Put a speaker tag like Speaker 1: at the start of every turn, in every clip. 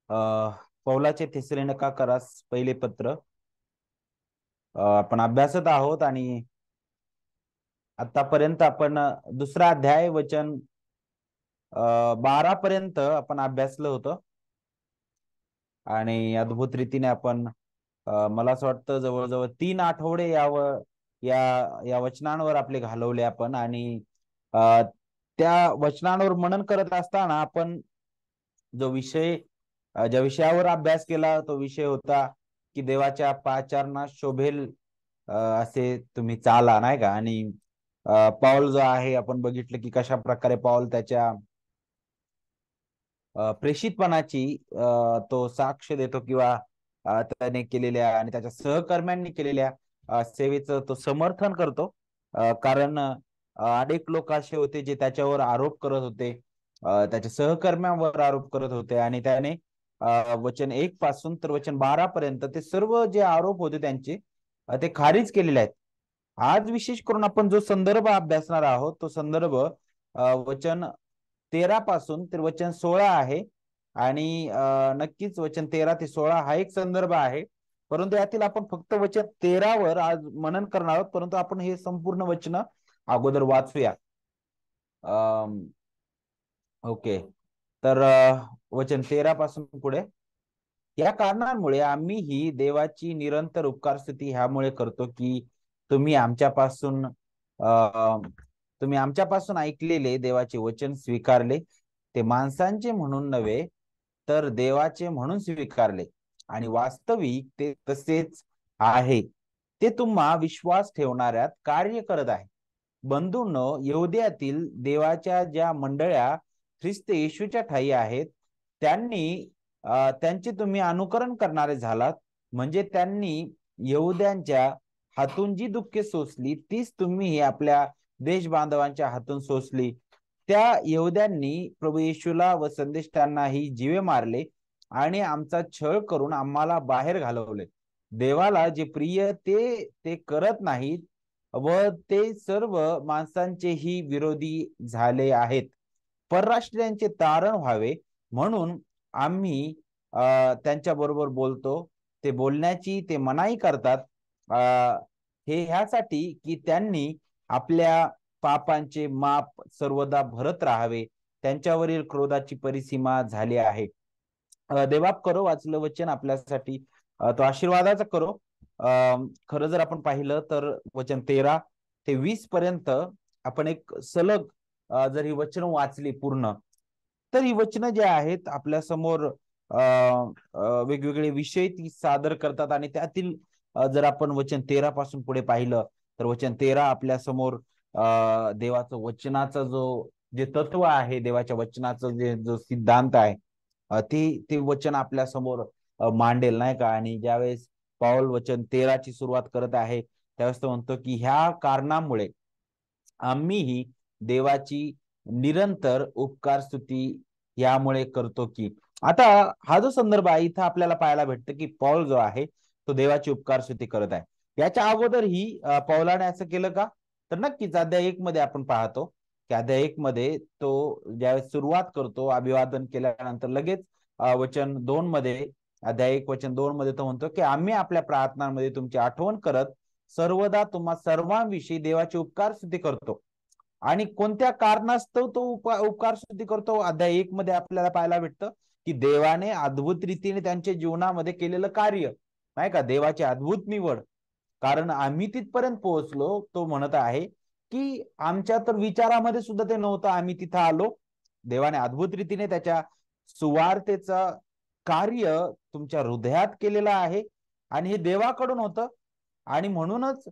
Speaker 1: पौलाचे थिस्सलुनीकेकरास पहिले पत्र आपण अभ्यासत आहोत आणि आतापर्यंत आपण दुसरा अध्याय वचन 12 पर्यंत आपण अभ्यासलं होतं आणि अद्भुत रीतीने आपण मला असं वाटतं जवळजवळ 3 आठवडे या या वचनांवर आपले घालवले आपण आणि अ, त्या वचनांवर मनन करत असताना आपण जो विषय ज्या विषयावर अभ्यास केला तो विषय होता की देवाच्या पाचारणात शोभेल असे तुम्ही चाला, नाही का? आणि पाऊल जो आहे आपण बघितलं की कशा प्रकारे पाऊल त्याच्या प्रेषितपणाची तो साक्ष देतो किंवा त्याने केलेल्या आणि त्याच्या सहकर्म्यांनी केलेल्या सेवेचं तो समर्थन करतो. कारण अनेक लोक असे होते जे त्याच्यावर आरोप करत होते, त्याच्या सहकर्म्यांवर आरोप करत होते आणि त्याने वचन 1 पासून तर वचन 12 पर्यंत ते सर्व जे आरोप होते त्यांचे ते खारिज केलेले आहेत. आज विशेष करून आपण जो संदर्भ अभ्यासणार आहोत तो संदर्भ वचन 13 पासून तर वचन 16 आहे आणि नक्कीच वचन 13 ते 16 हा एक संदर्भ आहे. परंतु यातील आपण फक्त वचन 13 वर आज मनन करणार आहोत. परंतु आपण हे संपूर्ण वचन अगोदर वाचूया. ओके. तर वचन 13 पासून पुढे, या कारणांमुळे आम्ही ही देवाची निरंतर उपकारस्तुती ह्यामुळे करतो की तुम्ही आमच्यापासून ऐकलेले देवाचे वचन स्वीकारले, ते माणसांचे म्हणून नव्हे तर देवाचे म्हणून स्वीकारले आणि वास्तविक ते तसेच आहे. ते तुम्हा विश्वास ठेवणाऱ्यात कार्य करत आहे. बंधूंनो, यहूद्यातील देवाच्या ज्या मंडळ्या ख्रिस्त येशूच्या ठायी आहेत त्यांचे तुम्ही अनुकरण करणारे झालात. म्हणजे त्यांनी यहूद्यांच्या हातून जी दुःखे सोसली तीच तुम्ही आपल्या देश बांधवांच्या हातून सोसली. त्या यहूद्यांनी प्रभू येशूला व संदेष्टांनाही जीवे मारले आणि आमचा छळ करून आम्हाला बाहेर घालवले. देवाला जे प्रिय ते ते करत नाहीत व ते सर्व माणसांचेही विरोधी झाले आहेत. परराष्ट्रीयांचे तारण व्हावे म्हणून आम्ही त्यांच्या बरोबर बोलतो. ते बोलण्याची ते मनाई करतात, हे ह्यासाठी की त्यांनी आपल्या पापांचे माप सर्वदा भरत राहावे. त्यांच्यावरील क्रोधाची परिसीमा झाली आहे. देवाप करो वाचलं वचन आपल्यासाठी तो आशीर्वादाचा करो. खरं जर आपण पाहिलं तर वचन 13 ते 20 पर्यंत आपण एक सलग जर ही वचन वाचली पूर्ण तर ही वचनं जे आहेत आपल्या समोर वेगवेगळे विषय ती सादर करतात आणि त्यातील जर आपण वचन 13 पासून पुढे पाहिलं तर वचन 13 आपल्या समोर देवाचं वचनाचा जे तत्व आहे, देवाच्या वचनाचं जो सिद्धांत आहे ते वचन आपल्या समोर मांडेल, नाही का? आणि ज्यावेळेस पाऊल वचन 13 ची सुरुवात करत आहे त्यावेळेस तो म्हणतो की ह्या कारणामुळे आम्ही ही देवाची निरंतर उपकार स्तुती यामुळे करतो की. आता हा जो संदर्भ आहे इथं आपल्याला पाहायला भेटतं की पौल जो आहे तो देवाची उपकार स्तुती करत आहे. याच्या अगोदर ही पौलाने असं केलं का? तर नक्कीच अध्याय 1 मध्ये आपण पाहतो की अध्याय 1 मध्ये तो ज्यावेळेस सुरुवात करतो अभिवादन केल्यानंतर लगेच वचन 2 मध्ये अध्याय 1 वचन 2 मध्ये तो म्हणतो की आम्ही आपल्या प्रार्थनांमध्ये तुमची आठवण करत सर्वदा तुम्हा सर्वांविषयी देवाची उपकार स्तुती करतो. आणि कोणत्या कारणास्तव तो उपकार स्तुती करतो अध्याय 1 मध्ये आपल्याला पाहायला भेटतं की देवाने अद्भुत रीतीने त्यांच्या जीवनामध्ये केलेलं कार्य, नाही का? देवाची अद्भुत निवड. कारण आम्ही तिथपर्यंत पोहोचलो, तो म्हणत आहे की आमच्या तर विचारामध्ये सुद्धा ते नव्हतं, आम्ही तिथं आलो. देवाने अद्भुत रीतीने त्याच्या सुवार्तेचा कार्य तुमच्या हृदयात केलेलं आहे आणि हे देवाकडून होतं. आणि म्हणूनच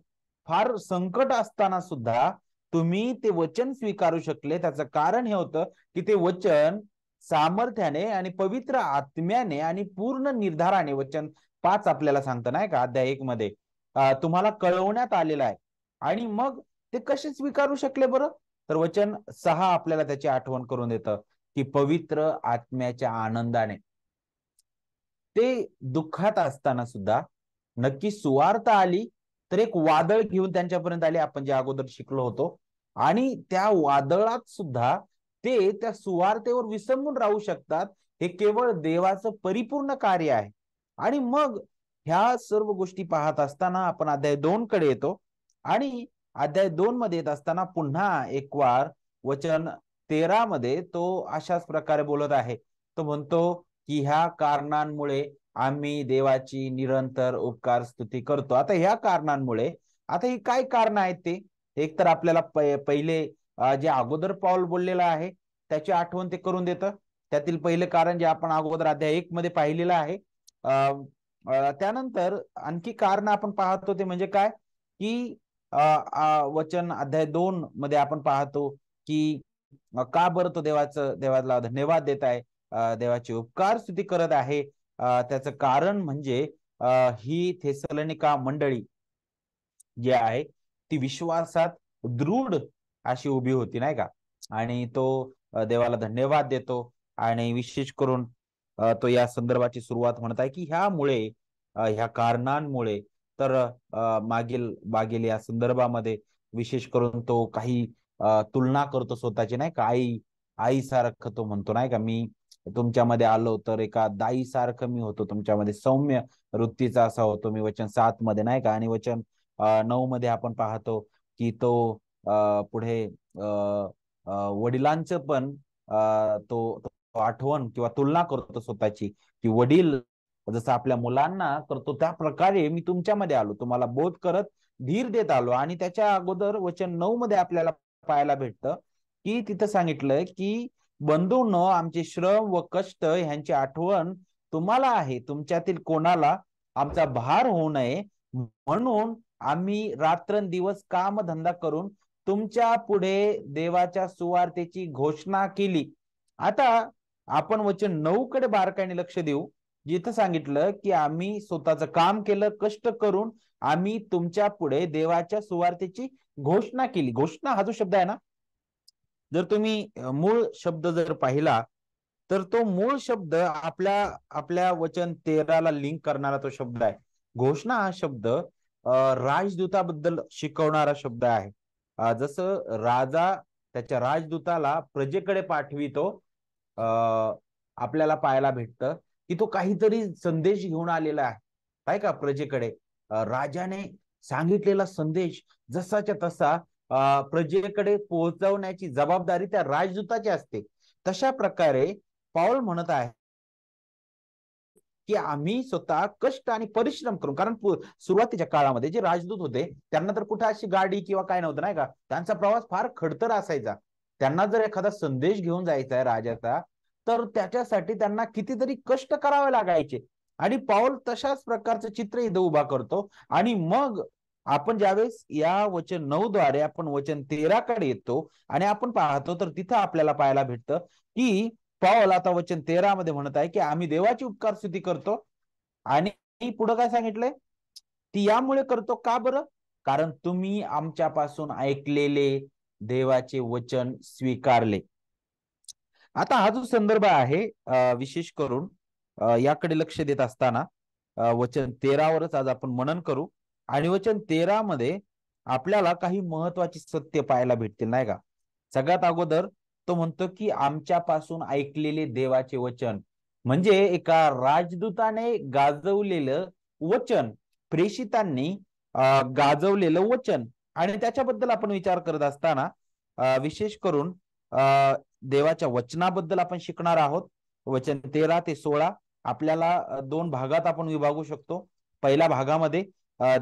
Speaker 1: फार संकट असताना सुद्धा तुम्ही ते वचन स्वीकारू शकले. त्याचं कारण हे होतं की ते वचन सामर्थ्याने आणि पवित्र आत्म्याने आणि पूर्ण निर्धाराने वचन 5 आपल्याला सांगतं, नाही का? अध्याय 1 मध्ये तुम्हाला कळवण्यात आलेलं आहे. आणि मग ते कसे स्वीकारू शकले बरं? तर वचन 6 आपल्याला त्याची आठवण करून देतं की पवित्र आत्म्याच्या आनंदाने. ते दुःखात असताना सुद्धा नक्की सुवार्ता आली तर एक वादळ घेऊन त्यांच्यापर्यंत आले, आपण जे अगोदर शिकलो होतो. आणि त्या वादळात सुद्धा ते त्या सुवार्तेवर विसंबून राहू शकतात, हे केवळ देवाचं परिपूर्ण कार्य आहे. आणि मग ह्या सर्व गोष्टी पाहत असताना आपण अध्याय 2 कडे येतो आणि अध्याय 2 मध्ये येत असताना पुन्हा एक वार वचन 13 मध्ये तो अशाच प्रकारे बोलत आहे. तो म्हणतो की ह्या कारणांमुळे आम्ही देवाची निरंतर उपकार स्तुती करतो. आता ह्या कारणांमुळे, आता ही काय कारण आहेत ते? एक तर आपल्याला पहिले जे अगोदर पाऊल बोललेलं आहे त्याची आठवण ते करून देतं. त्यातील पहिले कारण जे आपण अगोदर अध्याय 1 मध्ये पाहिलेलं आहे. त्यानंतर आणखी कारण आपण पाहतो ते म्हणजे काय, की वचन अध्याय 2 मध्ये आपण पाहतो की का बरं तो देवाला धन्यवाद देत आहे, देवाची उपकार स्तुती करत आहे. त्याचं कारण म्हणजे ही थेसलोनिका मंडळी जी आहे ती विश्वासात दृढ अशी उभी होती, नाही का? आणि तो देवाला धन्यवाद देतो आणि विशेष करून तो या संदर्भाची सुरुवात म्हणत आहे की ह्यामुळे, ह्या कारणांमुळे, तर मागील मागील या संदर्भामध्ये विशेष करून तो काही तुलना करतो स्वतःची, नाही का? आईसारखं तो म्हणतो, नाही का? मी तुमच्यामध्ये आलो तर एका दाईसारखं मी होतो, तुमच्यामध्ये सौम्य वृत्तीचा असा होतो मी, वचन 7 मध्ये, नाही का? आणि वचन 9 मध्ये आपण पाहतो की तो पुढे वडिलांचं पण तो आठवण किंवा तुलना करतो स्वतःची, की वडील जसं आपल्या मुलांना करतो त्या प्रकारे मी तुमच्यामध्ये आलो, तुम्हाला बोध करत धीर देत आलो. आणि त्याच्या अगोदर वचन 9 मध्ये आपल्याला पाहायला भेटतं की तिथं सांगितलंय की बंधूंनो, आमचे श्रम व कष्ट ह्यांची आठवण तुम्हाला आहे, तुमच्यातील कोणाला आमचा भार होऊ नये म्हणून आम्ही रात्रंदिवस कामधंदा करून तुमच्या पुढे देवाच्या सुवार्तेची घोषणा केली. आता आपण वचन 9 कडे बारकाईने लक्ष देऊ, जिथं सांगितलं की आम्ही स्वतःचं काम केलं, कष्ट करून आम्ही तुमच्या पुढे देवाच्या सुवार्तेची घोषणा केली. घोषणा हा जो शब्द आहे ना, जर तुम्ही मूळ शब्द जर पाहिला तर तो मूळ शब्द आपल्या आपल्या वचन 13 ला लिंक करणारा तो शब्द आहे. घोषणा हा शब्द राजदूताबद्दल शिकवणारा शब्द आहे. जसं राजा त्याच्या राजदूताला प्रजेकडे पाठवितो, आपल्याला पाहायला भेटतं की तो काहीतरी संदेश घेऊन आलेला आहे, काय का, प्रजेकडे. राजाने सांगितलेला संदेश जसाच्या तसा प्रजेकडे पोहोचवण्याची जबाबदारी त्या राजदूताची असते. तशा प्रकारे पाऊल म्हणत आहे की आम्ही स्वतः कष्ट आणि परिश्रम करून, कारण सुरुवातीच्या काळामध्ये जे राजदूत होते त्यांना तर कुठे अशी गाडी किंवा काय नव्हतं, नाही का? त्यांचा प्रवास फार खडतर असायचा. त्यांना जर एखादा संदेश घेऊन जायचा आहे राजाचा, तर त्याच्यासाठी त्यांना कितीतरी कष्ट करावे लागायचे. आणि पाऊल तशाच प्रकारचं चित्र इथं उभा करतो. आणि मग आपण ज्यावेळेस या वचन 9 द्वारे आपण वचन 13 कडे येतो आणि आपण पाहतो तर तिथं आपल्याला पाहायला भेटतं की पाऊल आता वचन 13 मध्ये म्हणत आहे की आम्ही देवाची उपकार स्तुती करतो. आणि पुढे काय सांगितलंय, ती यामुळे करतो का बरं? कारण तुम्ही आमच्यापासून ऐकलेले देवाचे वचन स्वीकारले. आता हा जो संदर्भ आहे विशेष करून याकडे लक्ष देत असताना वचन 13 वरच आज आपण मनन करू. आणि वचन 13 मध्ये आपल्याला काही महत्वाची सत्य पाहायला भेटतील, नाही का? सगळ्यात अगोदर तो म्हणतो की आमच्यापासून ऐकलेले देवाचे वचन, म्हणजे एका राजदूताने गाजवलेलं वचन, प्रेषितांनी गाजवलेलं वचन. आणि त्याच्याबद्दल आपण विचार करत असताना विशेष करून देवाच्या वचनाबद्दल आपण शिकणार आहोत. वचन 13 ते 16 आपल्याला दोन भागात आपण विभागू शकतो. पहिल्या भागामध्ये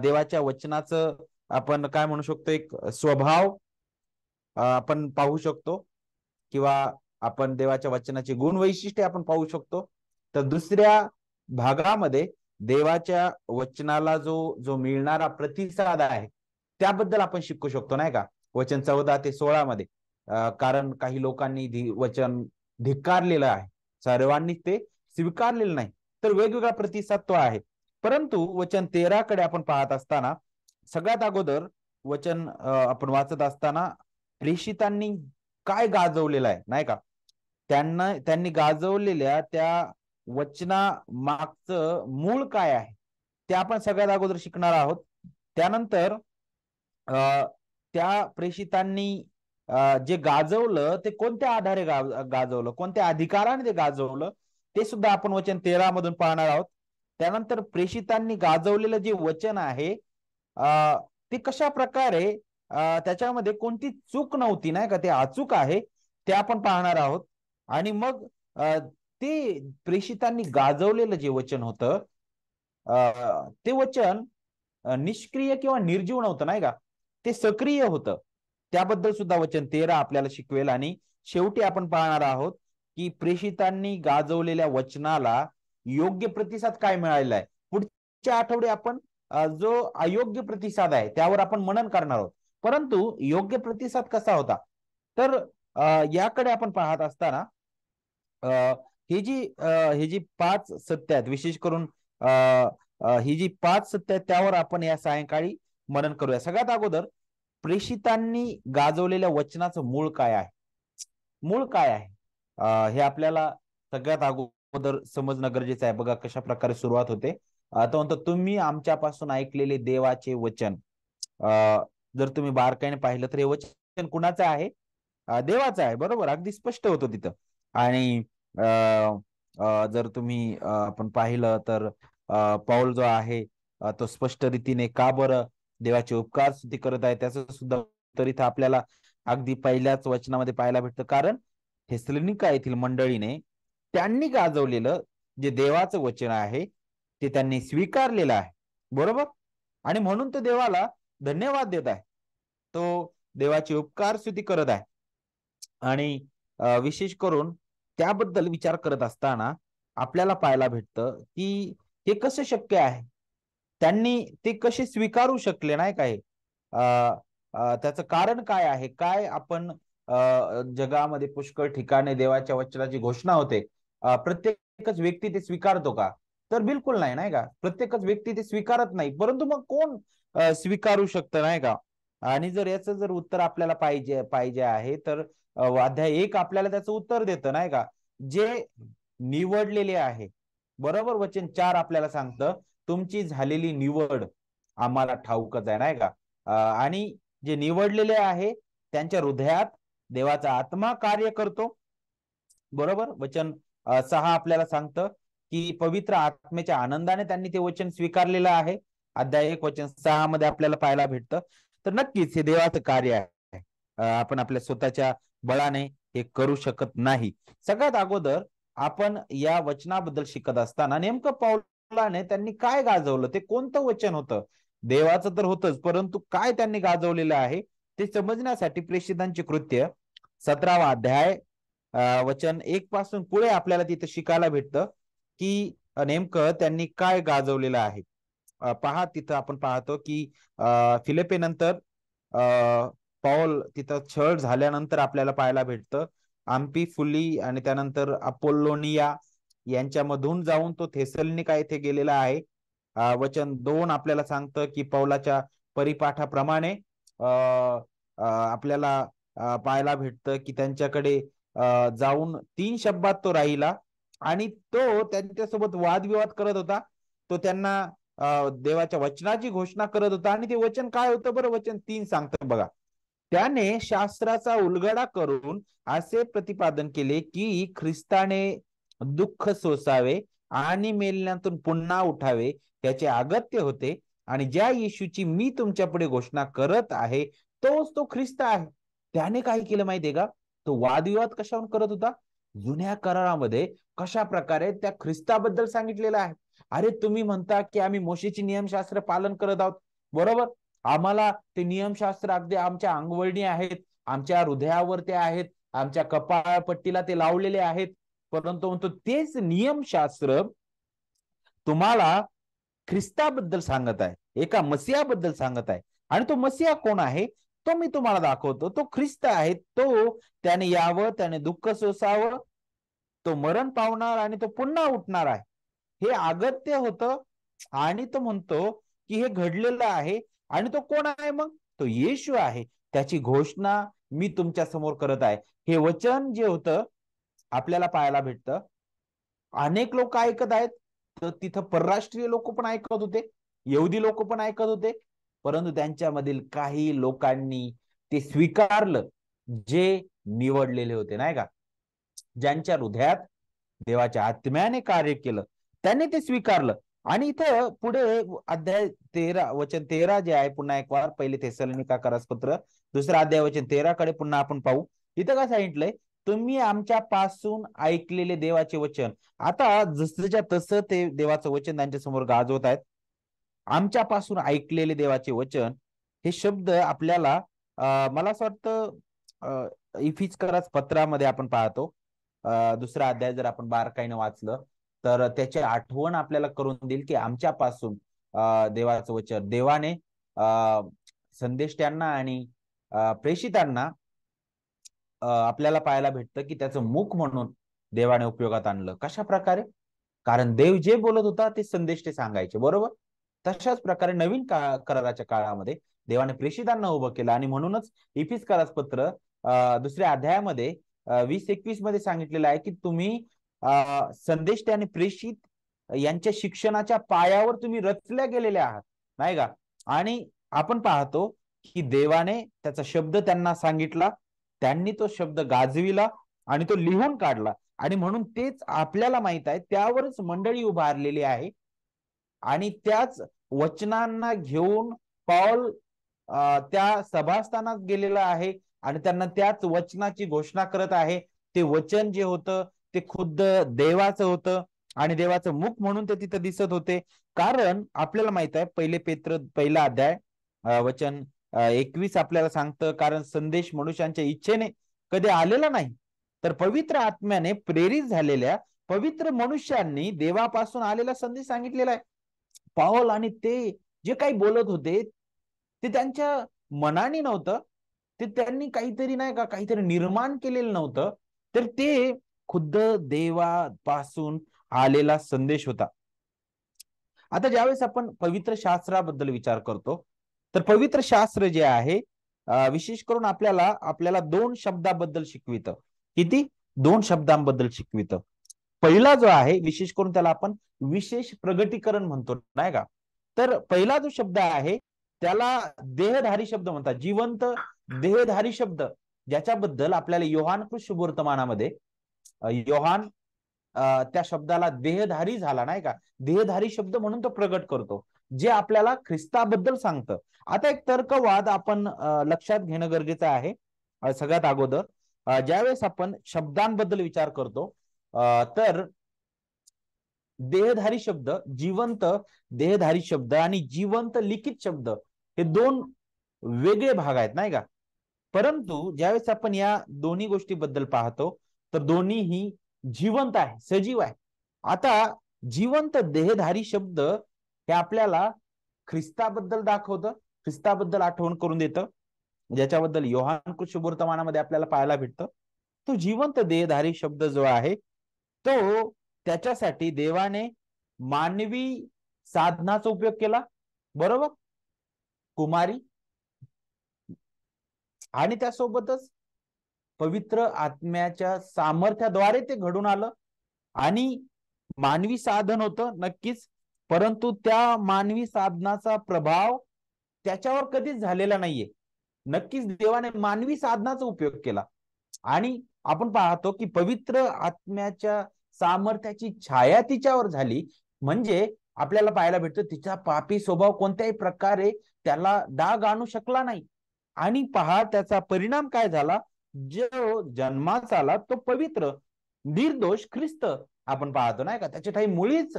Speaker 1: देवाच्या वचनाचं आपण काय म्हणू शकतो, एक स्वभाव आपण पाहू शकतो, किंवा आपण देवाच्या वचनाची गुण वैशिष्ट्ये आपण पाहू शकतो. तर दुसऱ्या भागामध्ये देवाच्या वचनाला जो जो मिळणारा प्रतिसाद आहे त्याबद्दल आपण शिकू शकतो, नाही का? वचन 14 ते 16 मध्ये कारण काही लोकांनी वचन धिक्कारलेलं आहे, सर्वांनी ते स्वीकारलेलं नाही, तर वेगवेगळा प्रतिसाद तो आहे. परंतु वचन 13 कडे आपण पाहत असताना सगळ्यात अगोदर वचन आपण वाचत असताना प्रेषितांनी काय गाजवलेलं आहे, नाही का? त्यांनी गाजवलेल्या त्या वचना मागचं मूळ काय आहे ते आपण सगळ्यात अगोदर शिकणार आहोत. त्यानंतर त्या प्रेषितांनी जे गाजवलं ते कोणत्या आधारे गाजवलं, कोणत्या अधिकाराने ते गाजवलं, ते सुद्धा आपण वचन 13 मधून पाहणार आहोत. त्यानंतर प्रेषितांनी गाजवलेलं जे वचन आहे ते कशा प्रकारे त्याच्यामध्ये कोणती चूक नव्हती नाही का, ते अचूक आहे ते आपण पाहणार आहोत. आणि मग ते प्रेषितांनी गाजवलेलं जे वचन होतं ते वचन निष्क्रिय किंवा निर्जीव नव्हतं नाही का, ते सक्रिय होतं. त्याबद्दल सुद्धा वचन 13 आपल्याला शिकवेल. आणि शेवटी आपण पाहणार आहोत की प्रेषितांनी गाजवलेल्या वचनाला योग्य प्रतिसाद काय मिळालेला आहे. पुढच्या आठवडे आपण जो अयोग्य प्रतिसाद आहे त्यावर आपण मनन करणार आहोत. परंतु योग्य प्रतिसाद कसा होता, तर याकडे आपण पाहत असताना ही जी 5 सत्य आहेत, विशेष करून ही जी 5 सत्य आहेत त्यावर आपण या सायंकाळी मनन करूया. सगळ्यात अगोदर प्रेषितांनी गाजवलेल्या वचनाचं मूळ काय आहे, मूळ काय आहे हे आपल्याला सगळ्यात अगोदर समजणं गरजेचं आहे. बघा कशा प्रकारे सुरुवात होते. तो म्हणतो, तुम्ही आमच्यापासून ऐकलेले देवाचे वचन. जर तुम्ही बारकाईने पाहिलं तर हे वचन कुणाचं आहे, देवाचं आहे. बरोबर, अगदी स्पष्ट होतं तिथं. आणि जर तुम्ही आपण पाहिलं तर पौल जो आहे तो स्पष्ट रीतीने का बरं देवाचे उपकार स्तुती करत आहे त्याचं सुद्धा उत्तर इथं आपल्याला अगदी पहिल्याच वचनामध्ये पाहायला भेटतं. कारण थेसलोनिका येथील मंडळीने त्यांनी गाजवलेलं जे देवाचं वचन आहे ते त्यांनी स्वीकारलेलं आहे. बरोबर, आणि म्हणून तो देवाला धन्यवाद देत आहे, तो देवाची उपकार स्तुती करत आहे. आणि विशेष करून त्याबद्दल विचार करत असताना आपल्याला पाहायला भेटतं की हे कसं शक्य आहे, त्यांनी ते कसे स्वीकारू शकले नाही काय, त्याचं कारण काय आहे. काय आपण जगामध्ये पुष्कळ ठिकाणी देवाच्या वचनाची घोषणा होते, प्रत्येकच व्यक्ती ते स्वीकारतो का, तर बिलकुल नाही, नाही का. प्रत्येकच व्यक्ती ते स्वीकारत नाही. परंतु मग कोण स्वीकारू शकतं नाही का. आणि जर याचं जर उत्तर आपल्याला पाहिजे पाहिजे आहे तर अध्याय 1 आपल्याला त्याचं उत्तर देतं नाही का, जे निवडलेले आहे. बरोबर, वचन 4 आपल्याला सांगतं, तुमची झालेली निवड आम्हाला ठाऊकच आहे नाही का. आणि जे निवडलेले आहे त्यांच्या हृदयात देवाचा आत्मा कार्य करतो. बरोबर, वचन 6 आपल्याला सांगतं की पवित्र आत्म्याच्या आनंदाने त्यांनी ते वचन स्वीकारलेलं आहे. अध्याय 1 वचन 6 मध्ये आपल्याला पाहायला भेटतं. तर नक्कीच हे देवाचं कार्य आहे. आपण आपल्या स्वतःच्या बळाने हे करू शकत नाही. सगळ्यात अगोदर आपण या वचनाबद्दल शिकत असताना नेमकं पौलाने त्यांनी काय गाजवलं, ते कोणतं वचन होतं. देवाचं तर होतच, परंतु काय त्यांनी गाजवलेलं आहे ते समजण्यासाठी प्रेषितांची कृत्य 17वा अध्याय वचन 1 पासून पुढे आपल्याला तिथे शिकायला भेटतं की नेमकं त्यांनी काय गाजवलेलं आहे. पहा, तिथं आपण पाहतो की फिलिप्पी नंतर पौल तिथं छळ झाल्यानंतर आपल्याला पाहायला भेटतं आम्पी फुली आणि त्यानंतर अपोलोनिया यांच्यामधून जाऊन तो थेसलोनिका येथे गेलेला आहे. वचन 2 आपल्याला सांगतं की पौलाच्या परिपाठाप्रमाणे आपल्याला पाहायला भेटतं की त्यांच्याकडे जाऊन 3 शब्दात तो राहिला आणि तो त्यांच्यासोबत वादविवाद करत होता. तो त्यांना देवाच्या वचनाची घोषणा करत होता. आणि ते वचन काय होतं बरं, वचन 3 सांगतं बघा, त्याने शास्त्राचा उलगडा करून असे प्रतिपादन केले की ख्रिस्ताने दुःख सोसावे आणि मेल्यातून पुन्हा उठावे त्याचे अगत्य होते. आणि ज्या येशूची मी तुमच्या पुढे घोषणा करत आहे तोच तो ख्रिस्त आहे. त्याने काय केलं माहितीये का, तो वादविवाद कशावर करत होता, जुन्या करारामध्ये कशा प्रकारे त्या ख्रिस्ताबद्दल सांगितलेलं आहे. अरे तुम्ही म्हणता की आम्ही मोशेची नियमशास्त्र पालन करत आहोत. बरोबर, आम्हाला ते नियमशास्त्र अगदी आमच्या अंगवळणी आहेत, आमच्या हृदयावर ते आहेत, आमच्या कपाळपट्टीला ते लावलेले आहेत. परंतु म्हणतो तेच नियमशास्त्र तुम्हाला ख्रिस्ताबद्दल सांगत आहे, एका मसीहाबद्दल सांगत आहे. आणि तो मसीहा कोण आहे तो मी तुम्हाला दाखवतो. तो ख्रिस्त आहे. तो त्याने यावं, त्याने दुःख सोसावं, तो मरण पावणार आणि तो पुन्हा उठणार आहे. हे अगत्य होतं. आणि तो म्हणतो की हे घडलेलं आहे. आणि तो कोण आहे मग, तो येशू आहे. त्याची घोषणा मी तुमच्या समोर करत आहे. हे वचन जे होतं आपल्याला पाहायला भेटतं. अनेक लोक ऐकत आहेत, तर तिथं परराष्ट्रीय लोक पण ऐकत होते, यहुदी लोक पण ऐकत होते. परंतु त्यांच्यामधील काही लोकांनी ते स्वीकारलं जे निवडलेले होते, नाही का, ज्यांच्या हृदयात देवाच्या आत्म्याने कार्य केलं, त्यांनी ते स्वीकारलं. आणि इथं पुढे अध्याय 13 वचन 13 जे आहे, पुन्हा एक वार पहिले थेसलोनिका पत्र 2 अध्याय वचन 13 कडे पुन्हा आपण पाहू. इथं काय सांगितलंय, तुम्ही आमच्या पासून ऐकलेले देवाचे वचन. आता जसच्या तसं ते देवाचं वचन त्यांच्या समोर गाजवत आहेत. आमच्यापासून ऐकलेले देवाचे वचन, हे शब्द आपल्याला मला असं वाटतं इफिस्करास पत्रामध्ये आपण पाहतो. 2 अध्याय जर आपण बारकाईनं वाचलं तर त्याची आठवण आपल्याला करून देईल की आमच्यापासून देवाचं वचन, देवाने संदेष्ट्यांना आणि प्रेषितांना आपल्याला पाहायला भेटतं की त्याचं मुख म्हणून देवाने उपयोगात आणलं. कशा प्रकारे? कारण देव जे बोलत होता ते संदेश ते सांगायचे, बरोबर. तशाच प्रकारे नवीन कराराच्या काळामध्ये देवाने प्रेषितांना उभं केलं. आणि म्हणूनच इफिस्करास पत्र 2 अध्यायामध्ये 20-21 मध्ये सांगितलेलं आहे की तुम्ही संदेश आणि प्रेषित यांच्या शिक्षणाच्या पायावर तुम्ही रचल्या गेलेले आहात, नाही का. आणि आपण पाहतो की देवाने त्याचा शब्द त्यांना सांगितला, त्यांनी तो शब्द गाजविला आणि तो लिहून काढला. आणि म्हणून तेच आपल्याला माहित आहे, त्यावरच मंडळी उभारलेली आहे. आणि त्याच वचनांना घेऊन पौल त्या सभास्थानात गेलेला आहे आणि त्यांना त्याच वचनाची घोषणा करत आहे. ते वचन जे होतं ते खुद्द देवाचं होतं आणि देवाचं मुख म्हणून ते तिथं दिसत होते. कारण आपल्याला माहित आहे, पहिले पेत्र 1 अध्याय वचन 21 आपल्याला सांगतं, कारण संदेश मनुष्यांच्या इच्छेने कधी आलेला नाही, तर पवित्र आत्म्याने प्रेरित झालेल्या पवित्र मनुष्यांनी देवापासून आलेला संदेश सांगितलेला आहे. पाऊल आणि ते जे काही बोलत होते ते त्यांच्या मनाने नव्हतं, ते त्यांनी काहीतरी, नाही का, काहीतरी निर्माण केलेलं नव्हतं, तर ते खुद्द देवापासून आलेला संदेश होता. आता ज्यावेळेस आपण पवित्र शास्त्राबद्दल विचार करतो, तर पवित्र शास्त्र जे आहे विशेष करून आपल्याला 2 शब्दाबद्दल शिकवितं. किती? 2 शब्दांबद्दल शिकवितं. पहिला जो आहे, विशेष करून त्याला आपण विशेष प्रगटीकरण म्हणतो, नाही का. तर पहिला जो शब्द आहे त्याला देहधारी शब्द म्हणतात, जिवंत देहधारी शब्द, ज्याच्याबद्दल आपल्याला योहान शुभवर्तमानामध्ये योहान त्या शब्दाला देहधारी झाला, नाही का, देहधारी शब्द म्हणून तो प्रगट करतो, जे आपल्याला ख्रिस्ताबद्दल सांगतं. आता एक तर्कवाद आपण लक्षात घेणं गरजेचं आहे. सगळ्यात अगोदर ज्यावेळेस आपण शब्दांबद्दल विचार करतो, तर देहधारी शब्द, जिवंत देहधारी शब्द आणि जिवंत लिखित शब्द हे 2 वेगळे भाग आहेत, नाही का. परंतु ज्यावेळेस आपण या दोन्ही गोष्टीबद्दल पाहतो, तर दोन्हीही जिवंत आहे, सजीव आहे. आता जिवंत देहधारी शब्द हे आपल्याला ख्रिस्ताबद्दल दाखवतं, ख्रिस्ताबद्दल आठवण करून देतं, ज्याच्याबद्दल योहान शुभवर्तमानामध्ये आपल्याला पाहायला भेटतं. तो जिवंत देहधारी शब्द जो आहे, तो त्याच्यासाठी देवाने मानवी साधनाचा उपयोग केला, बरोबर, कुमारी, आणि त्यासोबतच पवित्र आत्म्याच्या सामर्थ्याद्वारे ते घडून आलं. आणि मानवी साधन होतं नक्कीच, परंतु त्या मानवी साधनाचा प्रभाव त्याच्यावर कधीच झालेला नाहीये. नक्कीच देवाने मानवी साधनाचा उपयोग केला. आणि आपण पाहतो की पवित्र आत्म्याच्या सामर्थ्याची छाया तिच्यावर झाली, म्हणजे आपल्याला पाहायला भेटतं तिचा पापी स्वभाव कोणत्याही प्रकारे त्याला डाग आणू शकला नाही. आणि पहा त्याचा परिणाम काय झाला, जो जन्मास आला तो पवित्र निर्दोष ख्रिस्त आपण पाहतो, नाही का. त्याच्या काही मुळीच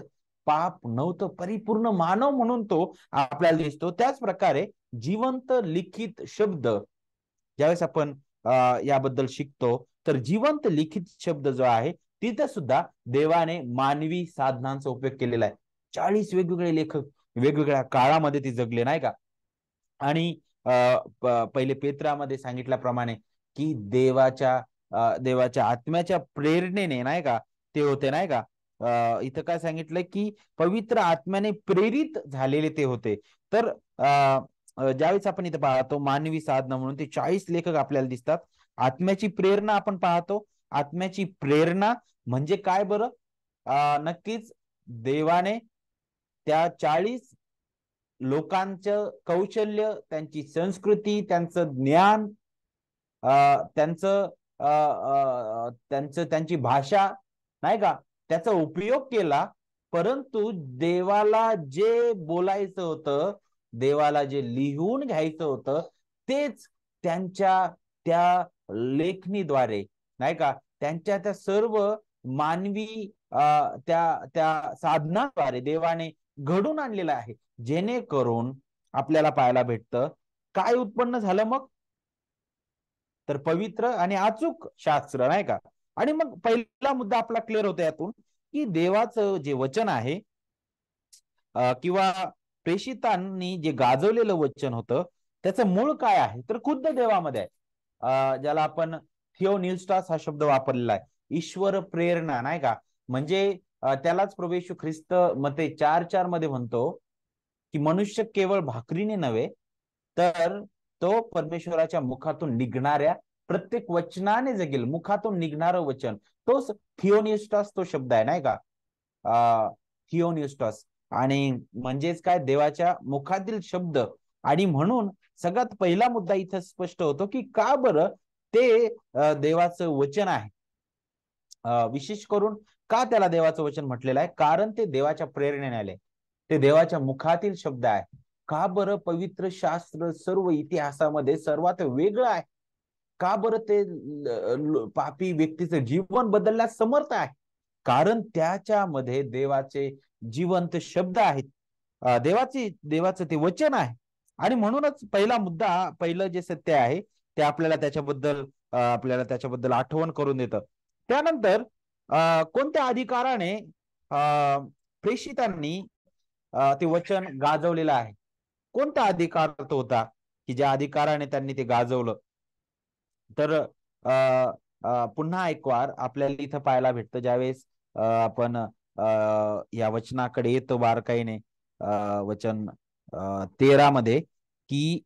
Speaker 1: पाप नव्हतं, परिपूर्ण मानव म्हणून तो आपल्याला दिसतो. त्याच प्रकारे जिवंत लिखित शब्द ज्यावेळेस आपण याबद्दल शिकतो, तर जिवंत लिखित शब्द जो आहे तिथे सुद्धा देवाने मानवी साधनांचा उपयोग केलेला आहे. 40 वेगवेगळे लेखक वेगवेगळ्या काळामध्ये ते जगले, नाही का. आणि पहिले पेत्रामध्ये सांगितल्याप्रमाणे की देवाच्या आत्म्याच्या प्रेरणेने, नाही का, ते होते, नाही का. इथं काय सांगितलंय की पवित्र आत्म्याने प्रेरित झालेले ते होते. तर ज्यावेळेस आपण इथं पाहतो मानवी साधना म्हणून ते 40 लेखक आपल्याला दिसतात. आत्म्याची प्रेरणा आपण पाहतो. आत्म्याची प्रेरणा म्हणजे काय बरं? नक्कीच देवाने त्या 40 लोकांचं कौशल्य, त्यांची संस्कृती, त्यांचं ज्ञान त्यांचं त्यांची भाषा नाही का, त्याचा उपयोग केला, परंतु देवाला जे बोलायचं होतं, देवाला जे लिहून घ्यायचं होतं, तेच त्यांच्या त्या लेखणीद्वारे नाही का, त्यांच्या त्या सर्व मानवी त्या त्या साधनाद्वारे देवाने घडून आणलेलं आहे, जेणेकरून आपल्याला पाहायला भेटतं काय उत्पन्न झालं मग, तर पवित्र आणि अचूक शास्त्र नाही का. आणि मग पहिला मुद्दा आपला क्लिअर होतो यातून की देवाचं जे वचन आहे किंवा प्रेषितांनी जे गाजवलेलं वचन होतं त्याचं मूळ काय आहे, तर खुद्द देवामध्ये आहे. ज्याला आपण थिओनिस्टास हा शब्द वापरलेला आहे, ईश्वर प्रेरणा नाही का. म्हणजे त्यालाच प्रभू येशू ख्रिस्त मते 4:4 मध्ये म्हणतो की मनुष्य केवळ भाकरीने नव्हे तर तो परमेश्वराच्या मुखातून निघणाऱ्या प्रत्येक वचनाने जगेल. मुखातून निघणारं वचन, तोच थिओनिस्टास तो शब्द आहे नाही का. थिओनिस्टास आणि म्हणजेच काय, देवाच्या मुखातील शब्द. आणि म्हणून सगळ्यात पहिला मुद्दा इथं स्पष्ट होतो की का बरं ते देवाचं वचन आहे. विशेष करून का त्याला देवाचं वचन म्हटलेलं आहे, कारण ते देवाच्या प्रेरणेने आले, ते देवाच्या मुखातील शब्द आहे. का बरं पवित्र शास्त्र सर्व इतिहासामध्ये सर्वात वेगळं आहे, का बरं ते पापी व्यक्तीचं जीवन बदलण्यास समर्थ आहे, कारण त्याच्यामध्ये देवाचे जिवंत शब्द आहेत, देवाचं ते वचन आहे. आणि म्हणूनच पहिला मुद्दा, पहिलं जे सत्य आहे ते आपल्याला त्याच्याबद्दल आठवण करून देतं. त्यानंतर कोणत्या अधिकाराने प्रेषितांनी ते वचन गाजवलेलं आहे, कोणता अधिकार तो होता की ज्या अधिकाराने त्यांनी ते गाजवलं. तर पुन्हा एक वार आपल्याला इथं पाहायला भेटतं, ज्यावेळेस आपण या वचनाकडे येतो बारकाईने, वचन 13 मध्ये की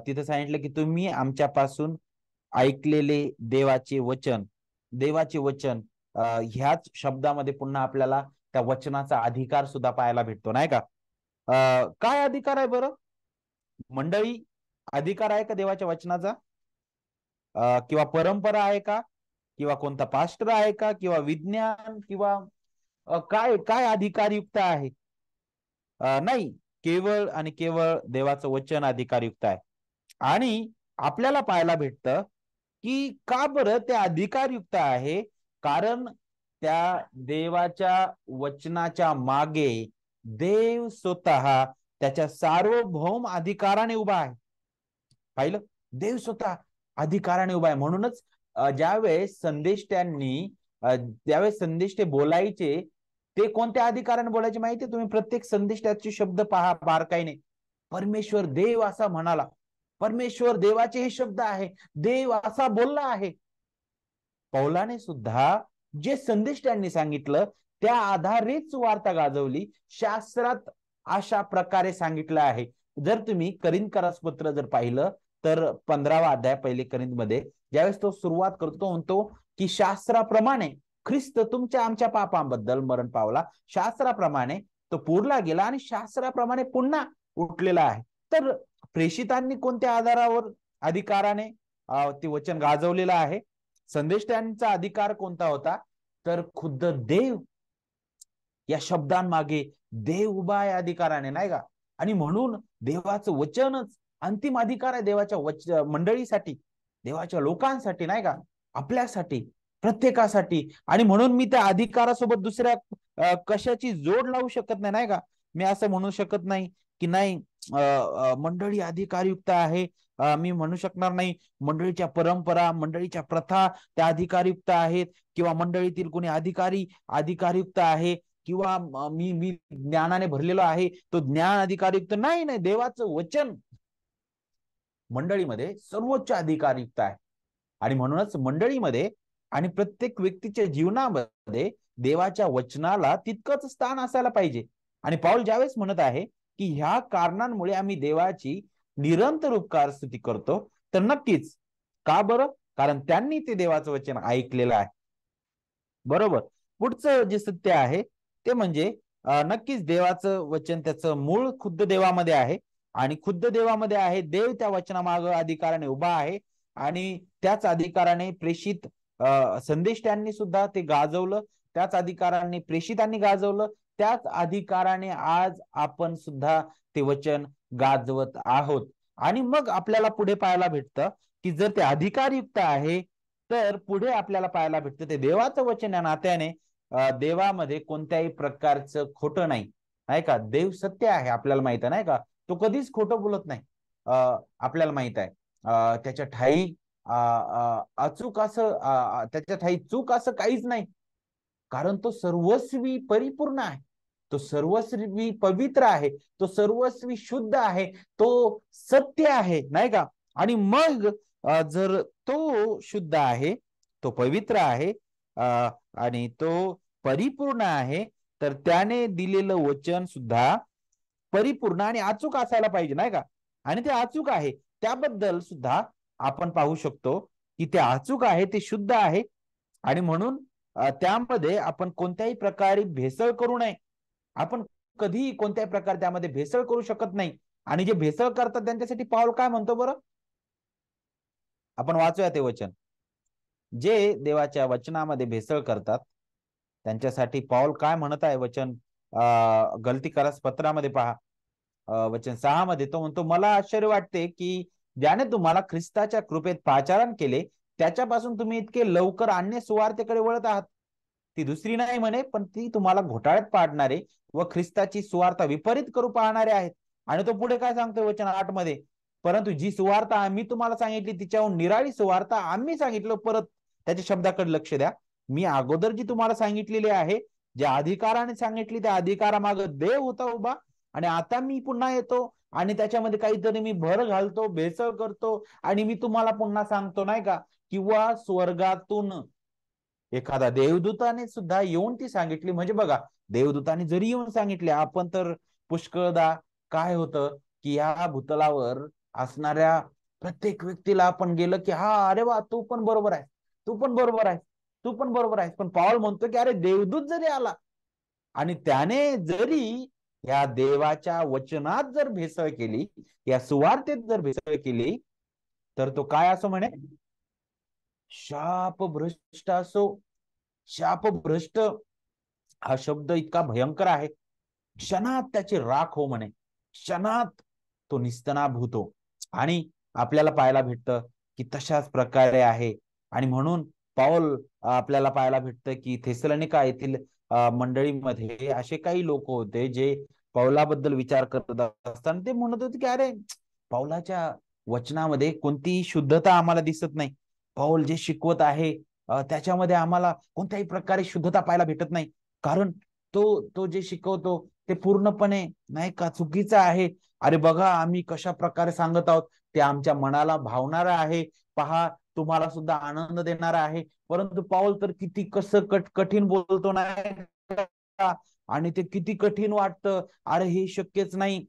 Speaker 1: तिथं सांगितलं की तुम्ही आमच्यापासून ऐकलेले देवाचे वचन, ह्याच शब्दामध्ये पुन्हा आपल्याला त्या वचनाचा अधिकार सुद्धा पाहायला भेटतो नाही का. काय अधिकार आहे बरं मंडळी, अधिकार आहे का देवाच्या वचनाचा, किंवा परंपरा आहे का, किंवा कोणता पास्टर आहे का, किंवा विज्ञान, किंवा काय काय अधिकारयुक्त आहे, नाही, केवळ आणि केवळ देवाचं वचन अधिकारयुक्त आहे. आणि आपल्याला पाहायला भेटतं की का बरं ते अधिकारयुक्त आहे, कारण त्या देवाच्या वचनाच्या मागे देव स्वतः त्याच्या सार्वभौम अधिकाराने उभा आहे. पाहिलं, देव स्वतः अधिकाराने उभा आहे. म्हणूनच ज्यावेळेस संदेश ते बोलायचे, ते कोणत्या अधिकाराने बोलायचे माहितीये तुम्ही, प्रत्येक संदेशाचे शब्द पहा बारकाईने. परमेश्वर देव असा म्हणाला, परमेश्वर देवाचे हे शब्द आहे, देव असा बोलला आहे. पौलाने सुद्धा जे संदेश त्यांनी सांगितलं त्या आधारेच वार्ता गाजवली. शास्त्रात अशा प्रकारे सांगितलं आहे. जर तुम्ही करिंथकरास पत्र जर पाहिलं तर 15वा अध्याय पहिले करिंथमध्ये ज्यावेळेस तो सुरुवात करतो, तो म्हणतो की शास्त्राप्रमाणे ख्रिस्त तुमच्या आमच्या पापांबद्दल मरण पावला, शास्त्राप्रमाणे तो पुरला गेला आणि शास्त्राप्रमाणे पुन्हा उठलेला आहे. तर प्रेषितांनी कोणत्या आधारावर अधिकाराने ते वचन गाजवलेलं आहे, संदेश त्यांचा अधिकार कोणता होता, तर खुद्द देव, या शब्दांमागे देव उभा आहे अधिकाराने नाही का. आणि म्हणून देवाचं वचनच अंतिम अधिकार आहे देवाच्या मंडळीसाठी, देवाच्या लोकांसाठी नाही का, आपल्यासाठी, प्रत्येकासाठी. आणि म्हणून मी त्या अधिकारासोबत दुसऱ्या कशाची जोड लावू शकत नाही का. मी असं म्हणू शकत नाही की नाही मंडळी अधिकारयुक्त आहे, मी म्हणू शकणार नाही मंडळीच्या परंपरा, मंडळीच्या प्रथा त्या अधिकारयुक्त आहेत, किंवा मंडळीतील कोणी अधिकारयुक्त आहे, किंवा मी ज्ञानाने भरलेलो आहे तो ज्ञान अधिकारयुक्त नाही. नाही, देवाचं वचन मंडळीमध्ये सर्वोच्च अधिकारयुक्त आहे. आणि म्हणूनच मंडळीमध्ये आणि प्रत्येक व्यक्तीच्या जीवनामध्ये देवाच्या वचनाला तितकंच स्थान असायला पाहिजे. आणि पाऊल ज्यावेळेस म्हणत आहे की ह्या कारणांमुळे आम्ही देवाची निरंतर उपकार स्तुती करतो, तर नक्कीच का बरं, कारण त्यांनी ते देवाचं वचन ऐकलेलं आहे. बरोबर. पुढचं जे सत्य आहे ते म्हणजे नक्कीच देवाचं वचन त्याचं मूळ खुद्द देवामध्ये आहे, आणि खुद्द देवामध्ये आहे, देव त्या वचनामागे अधिकाराने उभा आहे, आणि त्याच अधिकाराने प्रेषित संदेष्टांनी सुद्धा ते गाजवलं, त्याच अधिकाराने प्रेषितांनी गाजवलं, त्याच अधिकाराने आज आपण सुद्धा ते वचन गाजवत आहोत. आणि मग आपल्याला पुढे पाहायला भेटतं की जर ते अधिकारयुक्त आहे तर पुढे आपल्याला पाहायला भेटतं ते देवाचं वचन या नात्याने देवामध्ये कोणत्याही प्रकारचं खोटं नाही, नाही का. देव सत्य आहे, आपल्याला माहित आहे, नाही का. तो कधीच खोटं बोलत नाही. आपल्याला माहित आहे त्याच्या ठाई अचूक असं त्याच्या ठाई चूक असं काहीच नाही, कारण तो सर्वस्वी परिपूर्ण आहे, तो सर्वस्वी पवित्र आहे, तो सर्वस्वी शुद्ध आहे, तो सत्य आहे, नाही का. आणि मग जर तो शुद्ध आहे, तो पवित्र आहे आणि तो परिपूर्ण आहे, तर त्याने दिलेलं वचन सुद्धा परिपूर्ण आणि अचूक असायला पाहिजे, नाही का. आणि ते अचूक आहे त्याबद्दल सुद्धा आपण पाहू शकतो की ते अचूक आहे, ते शुद्ध आहे. आणि म्हणून त्यामध्ये आपण कोणत्याही प्रकारे भेसळ करू नये. आपण कधीही कोणत्याही प्रकारे त्यामध्ये भेसळ करू शकत नाही. आणि जे भेसळ करतात त्यांच्यासाठी पाऊल काय म्हणतो बरं, आपण वाचूया ते वचन. जे देवाच्या वचनामध्ये भेसळ करतात त्यांच्यासाठी पाऊल काय म्हणत आहे वचन, गलती करास पत्रामध्ये पहा, वचन 6 मध्ये तो म्हणतो, मला आश्चर्य वाटते की ज्याने तुम्हाला ख्रिस्ताच्या कृपेत पाचारण केले त्याच्यापासून तुम्ही इतके लवकर अन्य सुवार्तेकडे वळत आहात. ती दुसरी नाही म्हणे, पण ती तुम्हाला घोटाळ्यात पाडणारे व ख्रिस्ताची सुवार्ता विपरीत करू पाहणारे आहेत. आणि तो पुढे काय सांगतोय वचन 8 मध्ये, परंतु जी सुवार्ता आम्ही तुम्हाला सांगितली तिच्याहून निराळी सुवार्ता आम्ही सांगितलं. परत त्याच्या शब्दाकडे लक्ष द्या. मी अगोदर जी तुम्हाला सांगितलेली आहे, ज्या अधिकाराने सांगितली त्या अधिकारामागे देव होता उभा, आणि आता मी पुन्हा येतो आणि त्याच्यामध्ये काहीतरी मी भर घालतो, भेसळ करतो आणि मी तुम्हाला पुन्हा सांगतो, नाही का. किंवा स्वर्गातून एखादा देवदूताने सुद्धा येऊन ती सांगितली. म्हणजे बघा, देवदूताने जरी येऊन सांगितले, आपण तर पुष्कळदा काय होतं की या भूतलावर असणाऱ्या प्रत्येक व्यक्तीला आपण गेलं की हा, अरे वा, तू पण बरोबर आहे, तू पण बरोबर आहे, तू पण बरोबर आहे. पण पाऊल म्हणतो की अरे, देवदूत जरी आला आणि त्याने जरी या देवाच्या वचनात जर भेसळ केली, या सुवार्तेत जर भेसळ केली, तर तो काय असो म्हणे, शापभ्रष्ट असो. शापभ्रष्ट हा शब्द इतका भयंकर आहे. क्षणात त्याची राख हो म्हणे, क्षणात तो निस्तनाभूत हो. आणि आपल्याला पाहायला भेटतं की तशाच प्रकारे आहे. आणि म्हणून पाऊल आपल्याला पाहायला भेटतं की थेसलोनिका येथील मंडळीमध्ये असे काही लोक होते जे पाऊलाबद्दल विचार करत असताना ते म्हणत होते की अरे, पाऊलाच्या वचनामध्ये कोणतीही शुद्धता आम्हाला दिसत नाही. पाऊल जे शिकवत आहे त्याच्यामध्ये आम्हाला कोणत्याही प्रकारे शुद्धता पाहायला भेटत नाही. कारण तो तो जे शिकवतो ते पूर्णपणे, नाही का, चुकीचं आहे. अरे बघा, आम्ही कशा प्रकारे सांगत आहोत, ते आमच्या मनाला भावणारं आहे. पहा, तुम्हाला सुद्धा आनंद देणार आहे. परंतु पाऊल तर किती कसं कठीण बोलतो, नाही का. आणि ते किती कठीण वाटतं, अरे हे शक्यच नाही.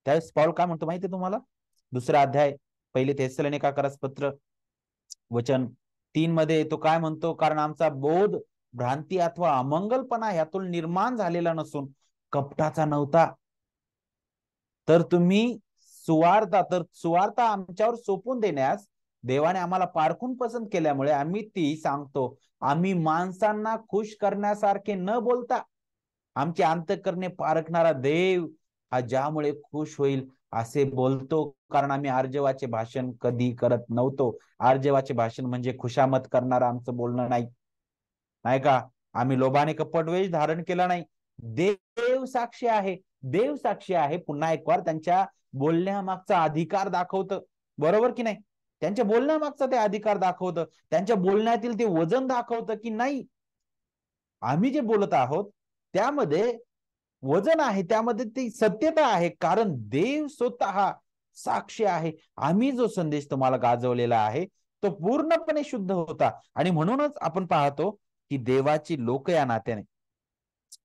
Speaker 1: त्यावेळेस पाऊल काय म्हणतो माहितीये तुम्हाला, 2 अध्याय 1 थेसलोनिकाकरास पत्र वचन 3 मध्ये तो काय म्हणतो, कारण आमचा बोध भ्रांती अथवा अमंगलपणा यातून निर्माण झालेला नसून कपटाचा नव्हता, तर तुम्ही सुवार्ता आमच्यावर सोपून देण्यास देवाने आम्हाला पारखून पसंत केल्यामुळे आम्ही ती सांगतो. आम्ही माणसांना खुश करण्यासारखे न बोलता आमचे अंतःकरणे पारखणारा देव हा ज्यामुळे खुश होईल असे बोलतो. कारण आम्ही आर्जवाचे भाषण कधी करत नव्हतो. आर्जवाचे भाषण म्हणजे खुशामत करणारं आमचं बोलणं नाही, नाही का. आम्ही लोभाने कपट वेश धारण केला नाही. देव साक्षी आहे, देव साक्षी आहे. पुन्हा एक वार त्यांच्या बोलण्यामागचा अधिकार दाखवतं, बरोबर की नाही. त्यांच्या बोलण्यामागचा ते अधिकार दाखवतं, त्यांच्या बोलण्यातील ते वजन दाखवतं की नाही, आम्ही जे बोलत आहोत त्यामध्ये वजन आहे, त्यामध्ये ती सत्यता आहे. कारण देव स्वतः साक्षी आहे. आम्ही जो संदेश तुम्हाला गाजवलेला आहे तो पूर्णपणे शुद्ध होता. आणि म्हणूनच आपण पाहतो की देवाची लोक या नात्याने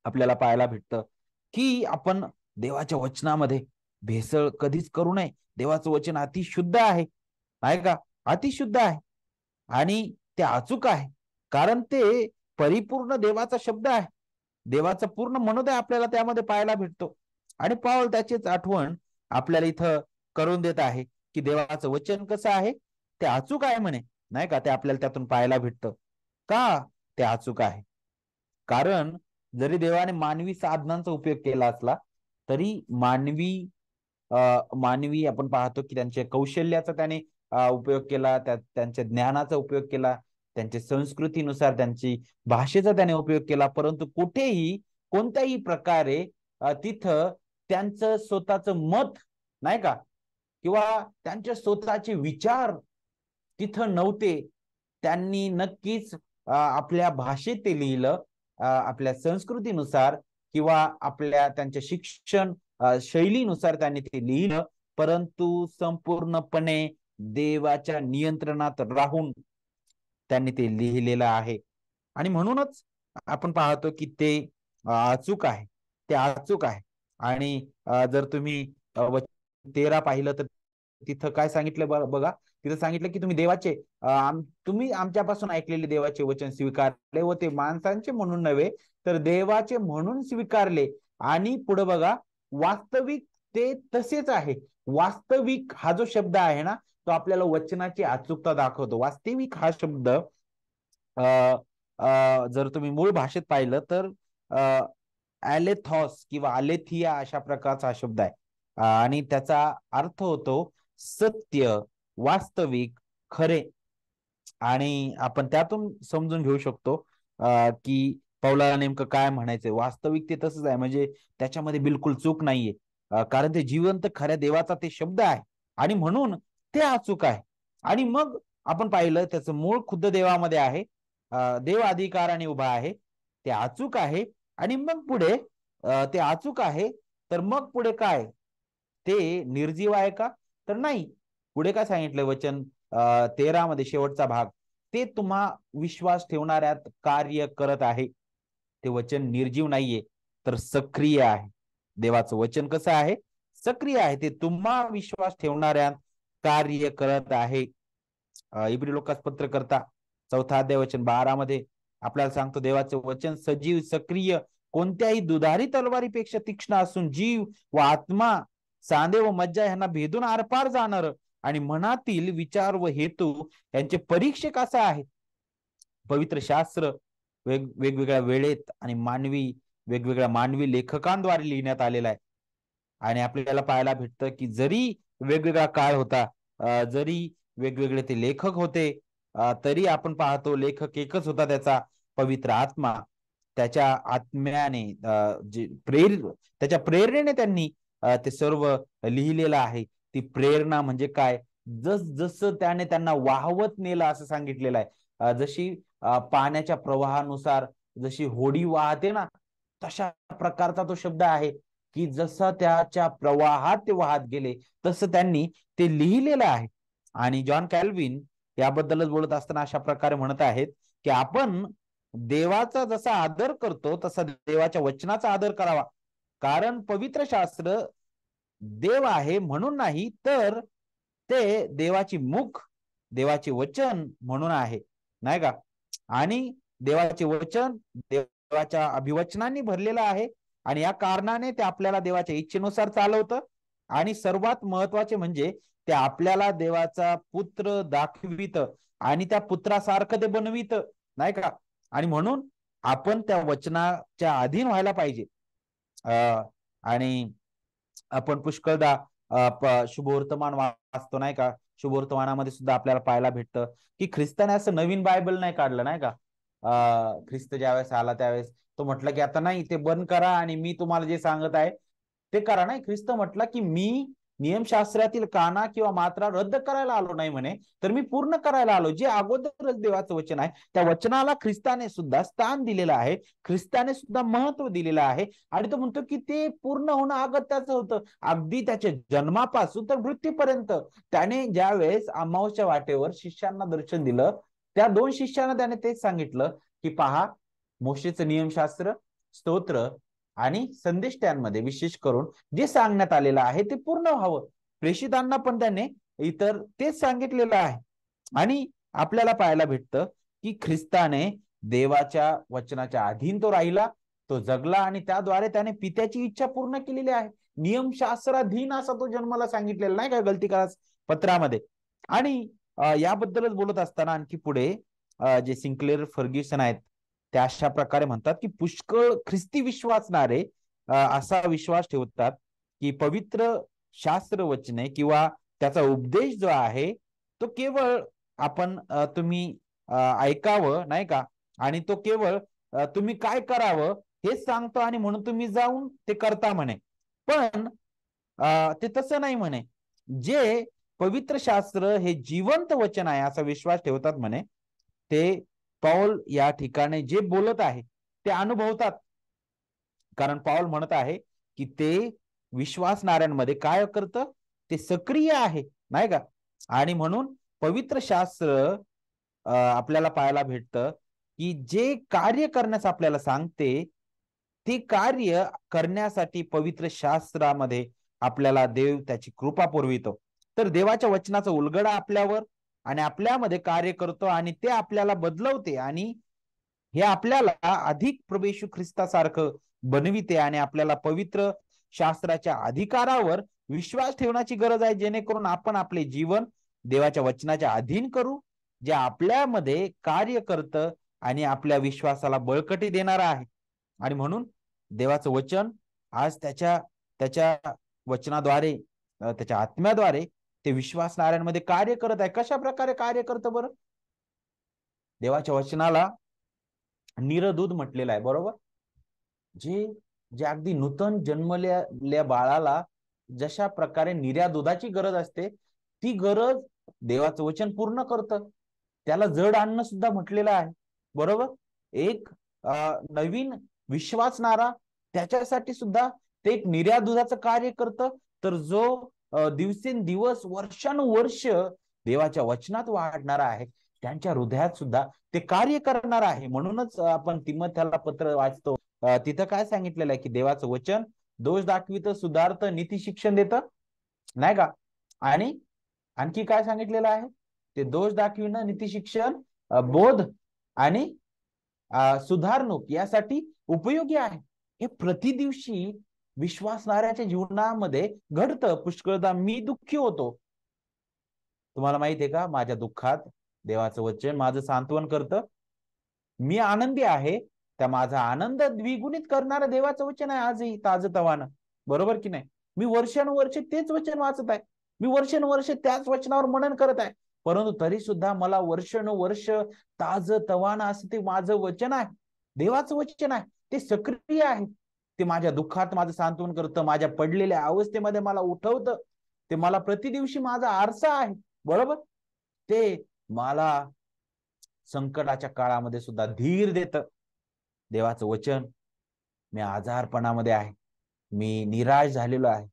Speaker 1: आपल्याला पाहायला भेटतं की आपण देवाच्या वचनामध्ये भेसळ कधीच करू नये. देवाचं वचन अतिशुद्ध आहे, नाही का, अतिशुद्ध आहे. आणि ते अचूक आहे, कारण ते परिपूर्ण देवाचा शब्द आहे. देवाचं पूर्ण मनोदय आपल्याला त्यामध्ये पाहायला भेटतो. आणि पाऊल त्याचीच आठवण आपल्याला इथं करून देत आहे की देवाचं वचन कसं आहे, ते अचूक आहे म्हणे. नाही का, ते आपल्याला त्यातून पाहायला भेटतं. का ते अचूक आहे? कारण जरी देवाने मानवी साधनांचा उपयोग केला असला तरी मानवी आपण पाहतो की त्यांच्या कौशल्याचा त्याने उपयोग केला, त्यांच्या ज्ञानाचा उपयोग केला, त्यांच्या संस्कृतीनुसार त्यांची भाषेचा त्याने उपयोग केला, परंतु कुठेही कोणत्याही प्रकारे तिथं त्यांचं स्वतःचं मत नाही का किंवा त्यांचे स्वतःचे विचार तिथं नव्हते. त्यांनी नक्कीच आपल्या भाषेत ते लिहिलं, आपल्या संस्कृतीनुसार किंवा आपल्या त्यांच्या शिक्षण शैलीनुसार त्यांनी ते लिहिलं, परंतु संपूर्णपणे देवाच्या नियंत्रणात राहून त्यांनी ते लिहिलेलं आहे. आणि म्हणूनच आपण पाहतो की ते अचूक आहे, ते अचूक आहे. आणि जर तुम्ही 13 पाहिलं तर तिथं काय सांगितलं बघा, तिथं सांगितलं की तुम्ही देवाचे तुम्ही आमच्यापासून ऐकलेले देवाचे वचन स्वीकारले व ते माणसांचे म्हणून नव्हे तर देवाचे म्हणून स्वीकारले. आणि पुढे बघा, वास्तविक ते तसेच आहे. वास्तविक हा जो शब्द आहे ना, तो आपल्याला वचनाची अचूकता दाखवतो. वास्तविक हा शब्द जर तुम्ही मूळ भाषेत पाहिलं तर ॲलेथॉस किंवा अलेथिया अशा प्रकारचा हा शब्द आहे. आणि त्याचा अर्थ होतो सत्य, वास्तविक, खरे. आणि आपण त्यातून समजून घेऊ शकतो की पौलाला नेमकं काय म्हणायचंय. वास्तविक ते तसंच आहे, म्हणजे त्याच्यामध्ये बिलकुल चूक नाहीये, कारण ते जिवंत खऱ्या देवाचा ते शब्द आहे आणि म्हणून ते अचूक आहे. आणि मग आपण पाहिलं त्याचं मूळ खुद्द देवामध्ये आहे, देव अधिकाराने उभा आहे, ते अचूक आहे. आणि मग पुढे ते अचूक आहे तर मग पुढे काय, ते निर्जीव आहे का? तर नाही. पुढे काय सांगितलं वचन 13 मध्ये शेवटचा भाग, ते तुम्हा विश्वास ठेवणाऱ्यात कार्य करत आहे. ते वचन निर्जीव नाहीये तर सक्रिय आहे. देवाचं वचन कसं आहे? सक्रिय आहे. ते तुम्हा विश्वास ठेवणाऱ्यात कार्य करत आहे. इब्री लोकास पत्र करता 4 अध्याय वचन 12 मध्ये आपल्याला सांगतो, देवाचं वचन सजीव, सक्रिय, कोणत्याही दुधारी तलवारीपेक्षा तीक्ष्ण असून जीव व आत्मा, सांधे व मज्जा यांना भेदून आरपार जाणार आणि मनातील विचार व हेतू यांचे परीक्षक असा आहे. पवित्र शास्त्र वेगवेगळ्या वेळेत आणि वेगवेगळ्या मानवी लेखकांद्वारे लिहिण्यात आलेला आहे. आणि आपल्याला पाहायला भेटतं की जरी वेगवेगळा काळ होता, जरी वेगवेगळे ते लेखक होते, तरी आपण पाहतो लेखक एकच होता, त्याचा पवित्र आत्मा. त्याच्या आत्म्याने त्याच्या प्रेरणेने त्यांनी ते सर्व लिहिलेलं आहे. ती प्रेरणा म्हणजे काय? जसं त्याने त्यांना वाहवत नेलं असं सांगितलेलं आहे. जशी पाण्याच्या प्रवाहानुसार जशी होडी वाहते ना, तशा प्रकारचा तो शब्द आहे की जसं त्याच्या प्रवाहात ते वाहत गेले तसं त्यांनी ते लिहिलेलं आहे. आणि जॉन कॅल्विन याबद्दलच बोलत असताना अशा प्रकारे म्हणत आहेत की आपण देवाचा जसा आदर करतो तसा देवाच्या वचनाचा आदर करावा. कारण पवित्र शास्त्र देव आहे म्हणून नाही, तर ते देवाचे वचन म्हणून आहे, नाही का? आणि देवाचे वचन देवाच्या अभिवचनांनी भरलेलं आहे. आणि या कारणाने ते आपल्याला देवाच्या इच्छेनुसार चालवतं. आणि सर्वात महत्वाचे म्हणजे ते आपल्याला देवाचा पुत्र दाखवित आणि त्या पुत्रासारखं ते बनवित, नाही का? आणि म्हणून आपण त्या वचनाच्या अधीन व्हायला पाहिजे. आणि आपण पुष्कळदा शुभवर्तमान वाचतो, नाही का? शुभवर्तमानामध्ये सुद्धा आपल्याला पाहायला भेटतं की ख्रिस्ताने असं नवीन बायबल नाही काढलं, नाही का? ख्रिस्त ज्यावेळेस आला त्यावेळेस तो म्हटलं की आता नाही, ते बंद करा आणि मी तुम्हाला जे सांगत आहे ते करा. नाही, ख्रिस्त म्हटलं की मी नियमशास्त्रातील काना किंवा मात्रा रद्द करायला आलो नाही म्हणे, तर मी पूर्ण करायला आलो. जे अगोदरच देवाचं वचन आहे त्या वचनाला ख्रिस्ताने सुद्धा स्थान दिलेलं आहे, ख्रिस्ताने सुद्धा महत्व दिलेलं आहे. आणि तो म्हणतो की ते पूर्ण होणं अगत्याचं होतं. अगदी त्याच्या जन्मापासून तर मृत्यूपर्यंत त्याने ज्या वेळेस अमावास्या वाटेवर शिष्यांना दर्शन दिलं, त्या 2 शिष्यांना त्याने तेच सांगितलं की पहा, मोशेचं नियमशास्त्र, स्तोत्र आणि संदेष्टांमध्ये विशेष करून जे सांगण्यात आलेलं आहे ते पूर्ण व्हावं. प्रेषितांना पण त्याने इतर तेच सांगितलेलं आहे. आणि आपल्याला पाहायला भेटतं की ख्रिस्ताने देवाच्या वचनाच्या अधीन तो राहिला, तो जगला आणि त्याद्वारे त्याने पित्याची इच्छा पूर्ण केलेली आहे. नियमशास्त्राधीन असा तो जन्माला सांगितलेला, नाही का, गलतीकारास पत्रामध्ये. आणि याबद्दलच बोलत असताना आणखी पुढे जे सिंक्लेअर फर्ग्युसन आहेत त्या अशा प्रकारे म्हणतात की पुष्कळ ख्रिस्ती विश्वासणारे असा विश्वास ठेवतात की पवित्र शास्त्र वचने किंवा त्याचा उपदेश जो आहे तो केवळ आपण तुम्ही ऐकावं नाही का, आणि तो केवळ तुम्ही काय करावं हेच सांगतो आणि म्हणून तुम्ही जाऊन ते करता म्हणे. पण ते तसं नाही म्हणे. जे पवित्र शास्त्र हे जिवंत वचन आहे असा विश्वास ठेवतात म्हणे, ते पौल या ठिकाणी जे बोलत आहे ते अनुभवतात. कारण पौल म्हणत आहे की ते विश्वासणाऱ्यांमध्ये काय करतं, ते सक्रिय आहे नाही का. आणि म्हणून पवित्र शास्त्र आपल्याला पाहायला भेटतं की जे कार्य करण्यास आपल्याला सांगते ते कार्य करण्यासाठी पवित्र शास्त्रामध्ये आपल्याला देव त्याची कृपा पुरवितो. तर देवाच्या वचनाचा उलगडा आपल्यावर आणि आपल्यामध्ये कार्य करतो आणि ते आपल्याला बदलवते आणि हे आपल्याला अधिक प्रभू येशू ख्रिस्तासारखं बनविते आणि आपल्याला पवित्र शास्त्राच्या अधिकारावर विश्वास ठेवण्याची गरज आहे, जेणेकरून आपण आपले जीवन देवाच्या वचनाच्या अधीन करू, जे आपल्यामध्ये कार्य करतं आणि आपल्या विश्वासाला बळकटी देणार आहे. आणि म्हणून देवाचं वचन आज त्याच्या त्याच्या वचनाद्वारे त्याच्या आत्म्याद्वारे ते विश्वासणाऱ्यांमध्ये कार्य करत आहे. कशा प्रकारे कार्य करतं बरं? देवाच्या वचनाला निरदूध म्हटलेलं आहे, बरोबर. जे जे अगदी नूतन जन्मलेल्या बाळाला जशा प्रकारे निर्या दुधाची गरज असते ती गरज देवाचं वचन पूर्ण करतं. त्याला जड अन्न सुद्धा म्हटलेलं आहे, बरोबर. एक नवीन विश्वासणारा त्याच्यासाठी सुद्धा ते एक निर्या दुधाचं कार्य करतं. तर जो दिवसेंदिवस वर्षानुवर्ष देवाच्या वचनात वाढणारा आहे त्यांच्या हृदयात सुद्धा ते कार्य करणार आहे. म्हणूनच आपण तिमोथेला पत्र वाचतो, तिथं काय सांगितलेलं आहे की देवाचं वचन दोष दाखवितं, सुधारतं, नीती शिक्षण देतं नाही का. आणि आणखी काय सांगितलेलं आहे, ते दोष दाखविणं, नीती शिक्षण, बोध आणि सुधारणूक यासाठी उपयोगी आहे. हे प्रतिदिवशी विश्वासणाऱ्याच्या जीवनामध्ये घडतं. पुष्कळदा मी दुःखी होतो, तुम्हाला माहिती आहे का, माझ्या दुःखात देवाचं वचन माझं सांत्वन करतं. मी आनंदी आहे, त्या माझा आनंद द्विगुणित करणारं देवाचं वचन आहे आजही ताजतवानं, बरोबर की नाही. मी वर्षानुवर्ष तेच वचन वाचत आहे, मी वर्षानुवर्ष त्याच वचनावर मनन करत आहे, परंतु तरी सुद्धा मला वर्षानुवर्ष ताजतवानं असं ते माझं वचन आहे, देवाचं वचन आहे. ते सक्रिय आहे, ते माझ्या दुःखात माझं सांत्वन करतं, माझ्या पडलेल्या अवस्थेमध्ये मला उठवतं, ते मला प्रतिदिवशी माझा आरसा आहे, बरोबर. ते मला संकटाच्या काळामध्ये सुद्धा धीर देतं देवाचं वचन. मी आजारपणामध्ये आहे, मी निराश झालेलो आहे,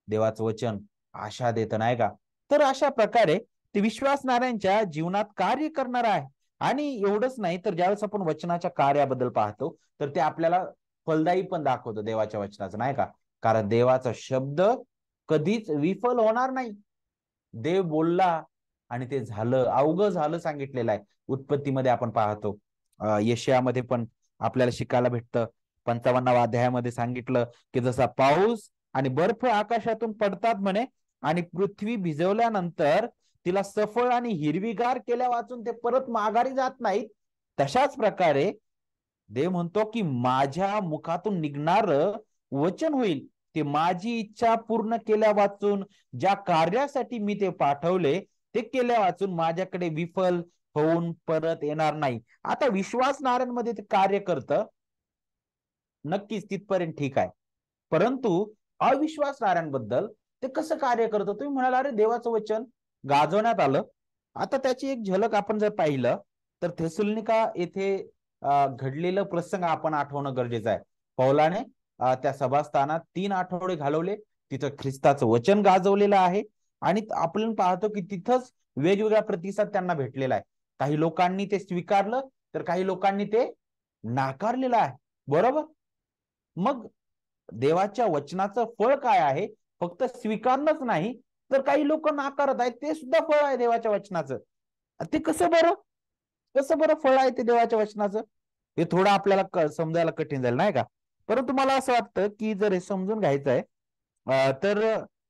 Speaker 1: देवाचं वचन आशा देतं नाही का. तर अशा प्रकारे ते विश्वासणाऱ्यांच्या जीवनात कार्य करणार आहे. आणि एवढंच नाही तर ज्यावेळेस आपण वचनाच्या कार्याबद्दल पाहतो तर ते आपल्याला फलदायी पण दाखवतं देवाच्या वचनाचं नाही का. कारण देवाचा शब्द कधीच विफल होणार नाही. देव बोलला आणि ते झालं, अवघं झालं सांगितलेलं आहे. उत्पत्तीमध्ये आपण पाहतो, यशयामध्ये पण आपल्याला शिकायला भेटतं. 55व्या अध्यायामध्ये सांगितलं की जसा पाऊस आणि बर्फ आकाशातून पडतात म्हणे आणि पृथ्वी भिजवल्यानंतर तिला सफळ आणि हिरवीगार केल्या वाचून ते परत माघारी जात नाहीत, तशाच प्रकारे देव म्हणतो की माझ्या मुखातून निघणार वचन होईल, ते माझी इच्छा पूर्ण केल्या वाचून ज्या कार्यासाठी मी ते पाठवले ते केल्या वाचून माझ्याकडे विफल होऊन परत येणार नाही. आता विश्वासणाऱ्यांमध्ये ते कार्य करतं, नक्कीच तिथपर्यंत ठीक आहे. परंतु अविश्वासणाऱ्यांबद्दल ते कसं कार्य करतं, तुम्ही म्हणाला अरे देवाचं वचन गाजवण्यात आलं. आता त्याची एक झलक आपण जर पाहिलं तर थेसलोनिका येथे घडलेलं प्रसंग आपण आठवणं गरजेचं आहे. पौलाने त्या सभास्थानात 3 आठवडे घालवले, तिथं ख्रिस्ताचं वचन गाजवलेलं आहे आणि आपण पाहतो की तिथंच वेगवेगळा प्रतिसाद त्यांना भेटलेला आहे. काही लोकांनी ते स्वीकारलं तर काही लोकांनी ते नाकारलेलं आहे, बरोबर. मग देवाच्या वचनाचं फळ काय आहे, फक्त स्वीकारणंच नाही तर काही लोक नाकारत आहेत, ते सुद्धा फळ आहे देवाच्या वचनाचं. ते कसं बरं फळ आहे ते देवाच्या वचनाचं, हे थोडं आपल्याला समजायला कठीण जाईल नाही का. परंतु मला असं वाटतं की जर हे समजून घ्यायचं आहे तर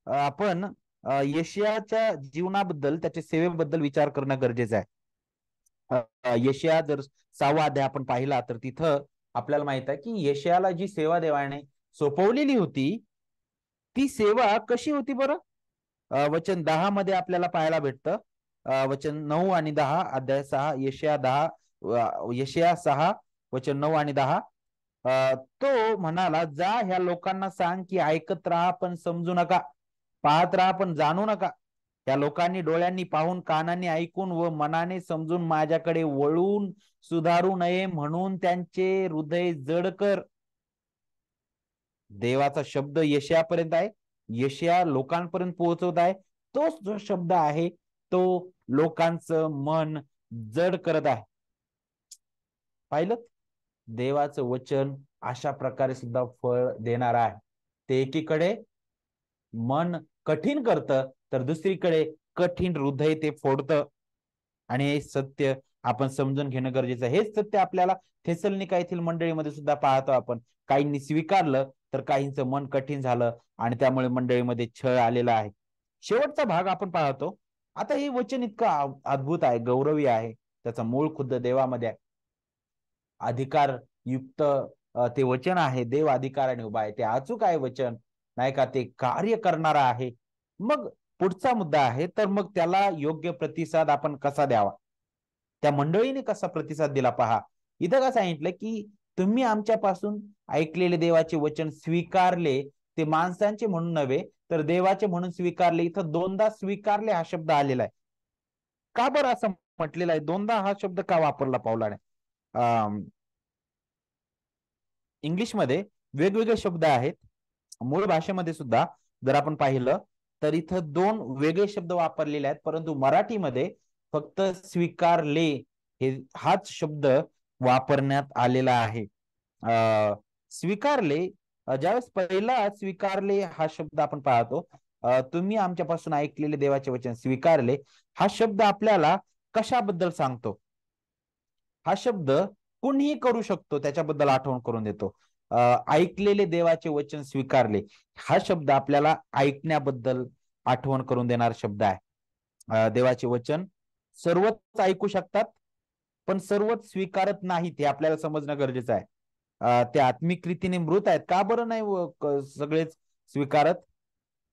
Speaker 1: आपण यशयाच्या जीवनाबद्दल, त्याच्या सेवेबद्दल विचार करणं गरजेचं आहे. यशया जर 6वा अध्याय आपण पाहिला तर तिथं आपल्याला माहित आहे की यशयाला जी सेवा देवाने सोपवलेली होती ती सेवा कशी होती बरं? वचन 10 मध्ये आपल्याला पाहायला भेटतं. वचन 9 आणि 10, अध्याय 6, यशया 10, यशया 6 वचन 9 आणि 10. तो म्हणाला, जा ह्या लोकांना सांग की ऐकत राहा पण समजू नका, पाहत राहा पण जाणू नका. त्या लोकांनी डोळ्यांनी पाहून, कानांनी ऐकून व मनाने समजून माझ्याकडे वळून सुधारू नये म्हणून त्यांचे हृदय जड कर. देवाचा शब्द यशयापर्यंत आहे, यशया लोकांपर्यंत पोहोचवत आहे. तोच जो शब्द आहे तो लोकांचं मन जड करत आहे. पाहिलं, देवाचं वचन अशा प्रकारे सुद्धा फळ देणार आहे. ते एकीकडे मन कठीण करतं तर दुसरीकडे कठीण हृदय ते फोडतं. आणि हे सत्य आपण समजून घेणं गरजेचं आहे. हेच सत्य आपल्याला थेसलोनिका येथील मंडळीमध्ये सुद्धा पाहतो आपण. काहींनी स्वीकारलं तर काहींचं मन कठीण झालं आणि त्यामुळे मंडळीमध्ये छळ आलेला आहे. शेवटचा भाग आपण पाहतो. आता हे वचन इतकं अद्भुत आहे, गौरवी आहे, त्याचा मूळ खुद्द देवामध्ये आहे. अधिकार युक्त ते वचन आहे. देव अधिकाराने उभा आहे, ते अचूक आहे वचन, नाही का, ते कार्य करणारा आहे. मग पुढचा मुद्दा आहे, तर मग त्याला योग्य प्रतिसाद आपण कसा द्यावा? त्या मंडळीने कसा प्रतिसाद दिला पहा. इथं काय सांगितलं की तुम्ही आमच्यापासून ऐकलेले देवाचे वचन स्वीकारले, ते माणसांचे म्हणून नव्हे तर देवाचे म्हणून स्वीकारले. इथं दोनदा स्वीकारले हा शब्द आलेला आहे. का बरं असं म्हटलेलं आहे? दोनदा हा शब्द का वापरला पावलाने? इंग्लिशमध्ये वेगवेगळे शब्द आहेत. मूळ भाषेमध्ये सुद्धा जर आपण पाहिलं तर इथं 2 वेगळे शब्द वापरलेले आहेत, परंतु मराठीमध्ये फक्त स्वीकारले हाच शब्द वापरण्यात आलेला आहे. स्वीकारले, ज्यावेळेस पहिला स्वीकारले हा शब्द आपण पाहतो, तुम्ही आमच्यापासून ऐकलेले देवाचे वचन स्वीकारले, हा शब्द आपल्याला कशाबद्दल सांगतो? हा शब्द कुणीही करू शकतो त्याच्याबद्दल आठवण करून देतो. ऐकलेले देवाचे वचन स्वीकारले, हा शब्द आपल्याला ऐकण्याबद्दल आठवण करून देणारा शब्द आहे. देवाचे वचन सर्वच ऐकू शकतात पण सर्वच स्वीकारत नाहीत, हे आपल्याला समजणं गरजेचं आहे. ते आत्मिक रीतीने मृत आहेत. का बरं नाही सगळेच स्वीकारत?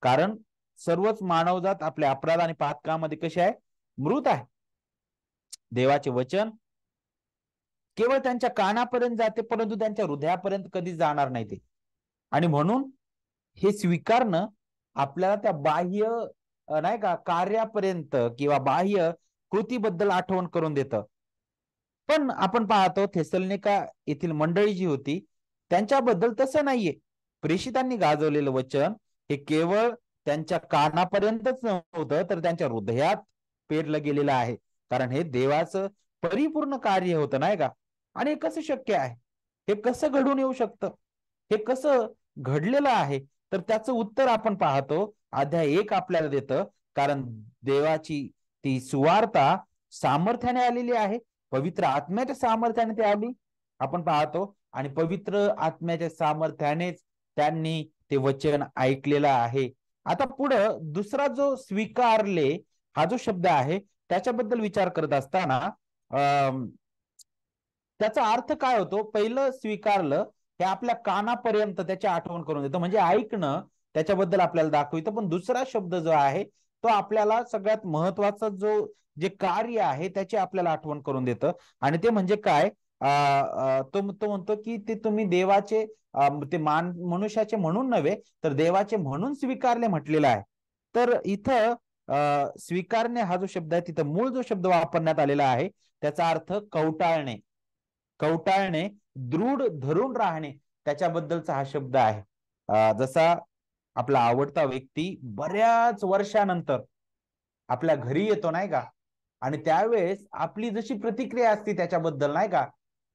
Speaker 1: कारण सर्वच मानवजात आपल्या अपराध आणि पातकामध्ये कशी आहे? मृत आहे. देवाचे वचन केवळ त्यांच्या कानापर्यंत जाते परंतु त्यांच्या हृदयापर्यंत कधी जाणार नाही ते. आणि म्हणून हे स्वीकारणं आपल्याला त्या बाह्य नाही का कार्यापर्यंत किंवा बाह्य कृतीबद्दल आठवण करून देतं. पण आपण पाहतो थेसलोनिका येथील मंडळी जी होती त्यांच्याबद्दल तसं नाहीये. प्रेषितांनी गाजवलेलं वचन हे केवळ त्यांच्या कानापर्यंतच नव्हतं तर त्यांच्या हृदयात पेरलं गेलेलं आहे. कारण हे देवाचं परिपूर्ण कार्य होतं, नाही का? आणि हे कसं शक्य आहे? हे कसं घडून येऊ शकतं? हे कसं घडलेलं आहे? तर त्याचं उत्तर आपण पाहतो, अध्याय 1 आपल्याला देतं. कारण देवाची ती सुवार्ता सामर्थ्याने आलेली आहे, पवित्र आत्म्याच्या सामर्थ्याने ती आली आपण पाहतो, आणि पवित्र आत्म्याच्या सामर्थ्यानेच त्यांनी ते वचन ऐकलेलं आहे. आता पुढं दुसरा जो स्वीकारले हा जो शब्द आहे त्याच्याबद्दल विचार करत असताना त्याचा अर्थ काय होतो? पहिलं स्वीकारलं हे आपल्या कानापर्यंत त्याची आठवण करून देतं, म्हणजे ऐकणं त्याच्याबद्दल आपल्याला दाखवितं. पण दुसरा शब्द जो आहे तो आपल्याला सगळ्यात महत्वाचा जे कार्य आहे त्याची आपल्याला आठवण करून देतं. आणि ते म्हणजे काय? तो म्हणतो की ते तुम्ही देवाचे ते मनुष्याचे म्हणून नव्हे तर देवाचे म्हणून स्वीकारले म्हटलेलं आहे. तर इथं स्वीकारणे हा जो शब्द आहे तिथं मूळ जो शब्द वापरण्यात आलेला आहे त्याचा अर्थ कवटाळणे. कवटाळणे, दृढ धरून राहणे, त्याच्याबद्दलचा हा शब्द आहे. जसा आपला आवडता व्यक्ती बऱ्याच वर्षानंतर आपल्या घरी येतो, नाही का, आणि त्यावेळेस आपली जशी प्रतिक्रिया असते त्याच्याबद्दल, नाही का,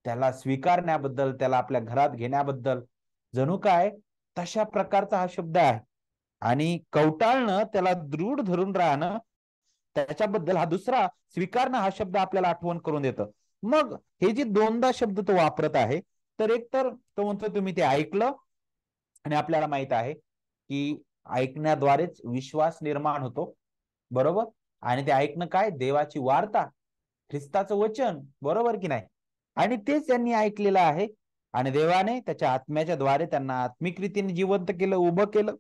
Speaker 1: त्याला स्वीकारण्याबद्दल, त्याला आपल्या घरात घेण्याबद्दल, जणू काय तशा प्रकारचा हा शब्द आहे. आणि कवटाळणं, त्याला दृढ धरून राहणं, त्याच्याबद्दल हा दुसरा स्वीकारणं हा शब्द आपल्याला आठवण करून देतं. मग हे जे दोनदा शब्द तो वापरत आहे, तर एक तर तो म्हणतो तुम्ही ते ऐकलं, आणि आपल्याला माहित आहे की ऐकण्याद्वारेच विश्वास निर्माण होतो, बरोबर. आणि ते ऐकणं काय, देवाची वार्ता, ख्रिस्ताचं वचन, बरोबर की नाही. आणि तेच त्यांनी ऐकलेलं आहे आणि देवाने त्याच्या आत्म्याच्या द्वारे त्यांना आत्मिक रीतीने जिवंत केलं, उभं केलं.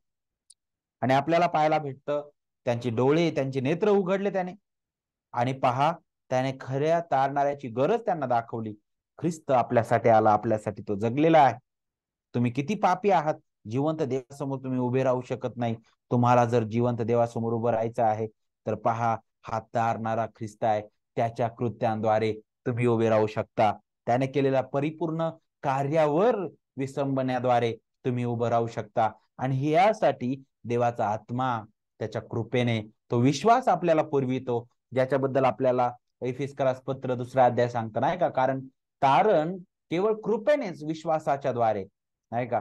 Speaker 1: आणि आपल्याला पाहायला भेटतं त्यांचे डोळे, त्यांचे नेत्र उघडले त्याने. आणि पहा, त्याने खऱ्या तारणाऱ्याची गरज त्यांना दाखवली. ख्रिस्त आपल्यासाठी आला, आपल्यासाठी तो जगलेला आहे. तुम्ही किती पापी आहात, जिवंत देवासमोर तुम्ही उभे राहू शकत नाही. तुम्हाला जर जिवंत देवासमोर उभं राहायचं आहे तर पहा, हा तारणारा ख्रिस्त आहे. त्याच्या कृत्यांद्वारे तुम्ही उभे राहू शकता. त्याने केलेल्या परिपूर्ण कार्यावर विसंबण्याद्वारे तुम्ही उभं राहू शकता. आणि यासाठी देवाचा आत्मा त्याच्या कृपेने तो विश्वास आपल्याला पुरवितो, ज्याच्याबद्दल आपल्याला एफिसकरास पत्र 2 अध्याय सांगतं, नाही का. कारण केवळ कृपेनेच विश्वासाच्या द्वारे, नाही का,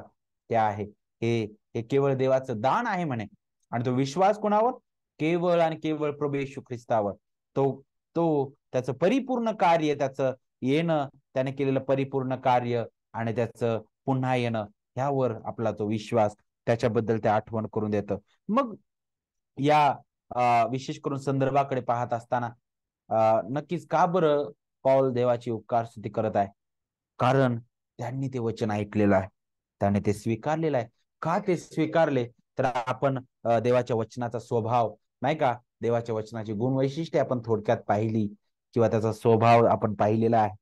Speaker 1: ते आहे. हे केवळ देवाचं दान आहे म्हणे. आणि तो विश्वास कोणावर, केवळ आणि केवळ प्रभू येशू ख्रिस्तावर. तो तो त्याचं परिपूर्ण कार्य, त्याचं येणं, त्याने केलेलं परिपूर्ण कार्य आणि त्याचं पुन्हा येणं, ह्यावर आपला तो विश्वास, त्याच्याबद्दल ते आठवण करून देतं. मग या विशेष करून संदर्भाकडे पाहत असताना नक्कीच का बरं पौल देवाची उपकार स्तुती करत आहे? कारण त्यांनी ते वचन ऐकलेलं आहे, त्याने ते स्वीकारलेलं आहे. का ते स्वीकारले, तर आपण देवाच्या वचनाचा स्वभाव, नाही का, देवाच्या वचनाची गुणवैशिष्ट्ये आपण थोडक्यात पाहिली, किंवा त्याचा स्वभाव आपण पाहिलेला आहे.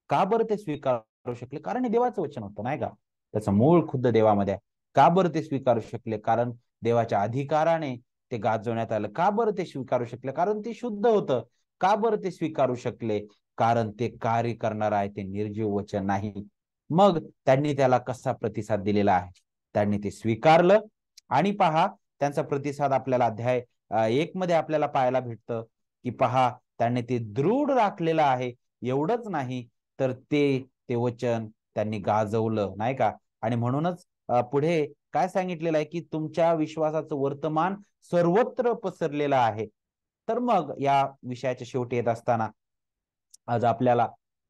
Speaker 1: का बरं ते स्वीकारू शकले? कारण हे देवाचं वचन होतं, नाही का. त्याचं मूळ खुद्द देवामध्ये आहे. का बरं ते स्वीकारू शकले? कारण देवाच्या अधिकाराने ते गाजवण्यात आलं. का बरं ते स्वीकारू शकले? कारण ते शुद्ध होतं. का बरं ते स्वीकारू शकले? कारण ते कार्य करणार आहे, ते निर्जीव वचन नाही. मग त्यांनी त्याला कसा प्रतिसाद दिलेला आहे? त्यांनी ते स्वीकारलं. आणि पहा, त्यांचा प्रतिसाद आपल्याला अध्याय 1 मध्ये आपल्याला पाहायला भेटतं, की पहा, त्यांनी ते दृढ राखलेलं आहे. एवढंच नाही, तर ते वचन त्यांनी गाजवलं, नाही का. आणि म्हणूनच पुढे काय सांगितलेलं आहे, की तुमच्या विश्वासाचं वर्तमान सर्वत्र पसरलेलं आहे. तर मग या विषयाच्या शेवटी येत असताना आज आपल्याला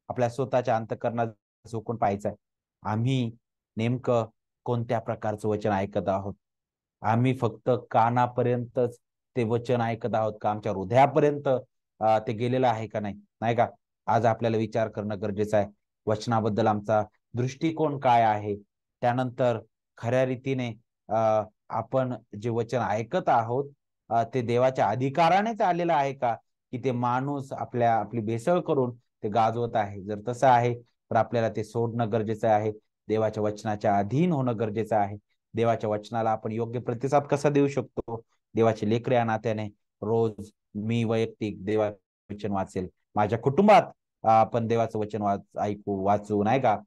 Speaker 1: आपल्या स्वतःच्या अंतःकरणात झोकून पाहायचं आहे. आम्ही नेमकं कोणत्या प्रकारचं वचन ऐकत आहोत? आम्ही फक्त कानापर्यंतच ते वचन ऐकत आहोत का? आमच्या हृदयापर्यंत ते गेलेलं आहे का नाही, नाही का. आज आपल्याला विचार करणं गरजेचं आहे. वचनाबद्दल आमचा दृष्टिकोन काय आहे? त्यानंतर खऱ्या रीतीने आपण जे वचन ऐकत आहोत ते देवाच्या अधिकारानेच आलेलं आहे का, की ते माणूस आपली भेसळ करून ते गाजवत आहे? जर तसं आहे तर आपल्याला ते सोडणं गरजेचं आहे. देवाच्या वचनाच्या अधीन होणं गरजेचं आहे. देवाच्या वचनाला आपण योग्य प्रतिसाद कसा देऊ शकतो? देवाचे लेकरे या नात्याने रोज मी वैयक्तिक देवाचे वचन वाचेल. माझ्या कुटुंबात आपण देवाचं वचन वाचू, नाही का.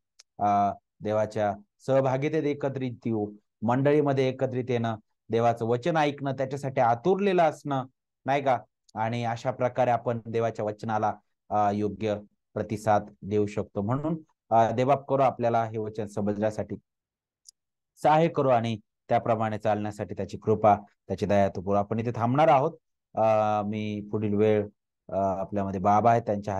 Speaker 1: देवाच्या सहभागितेत एकत्रित येऊ, मंडळीमध्ये एकत्रित येणं, देवाचं वचन ऐकणं, त्याच्यासाठी आतुरलेलं असणं, नाही का. आणि अशा प्रकारे आपण देवाच्या वचनाला योग्य प्रतिसाद देऊ शकतो. म्हणून देवबाप करू आपल्याला हे वचन समजण्यासाठी सहाय्य करू आणि त्याप्रमाणे चालण्यासाठी त्याची कृपा, त्याची दया तो करू. आपण इथे थांबणार आहोत. मी पुढील वेळ आपल्यामध्ये बाबा आहे त्यांच्या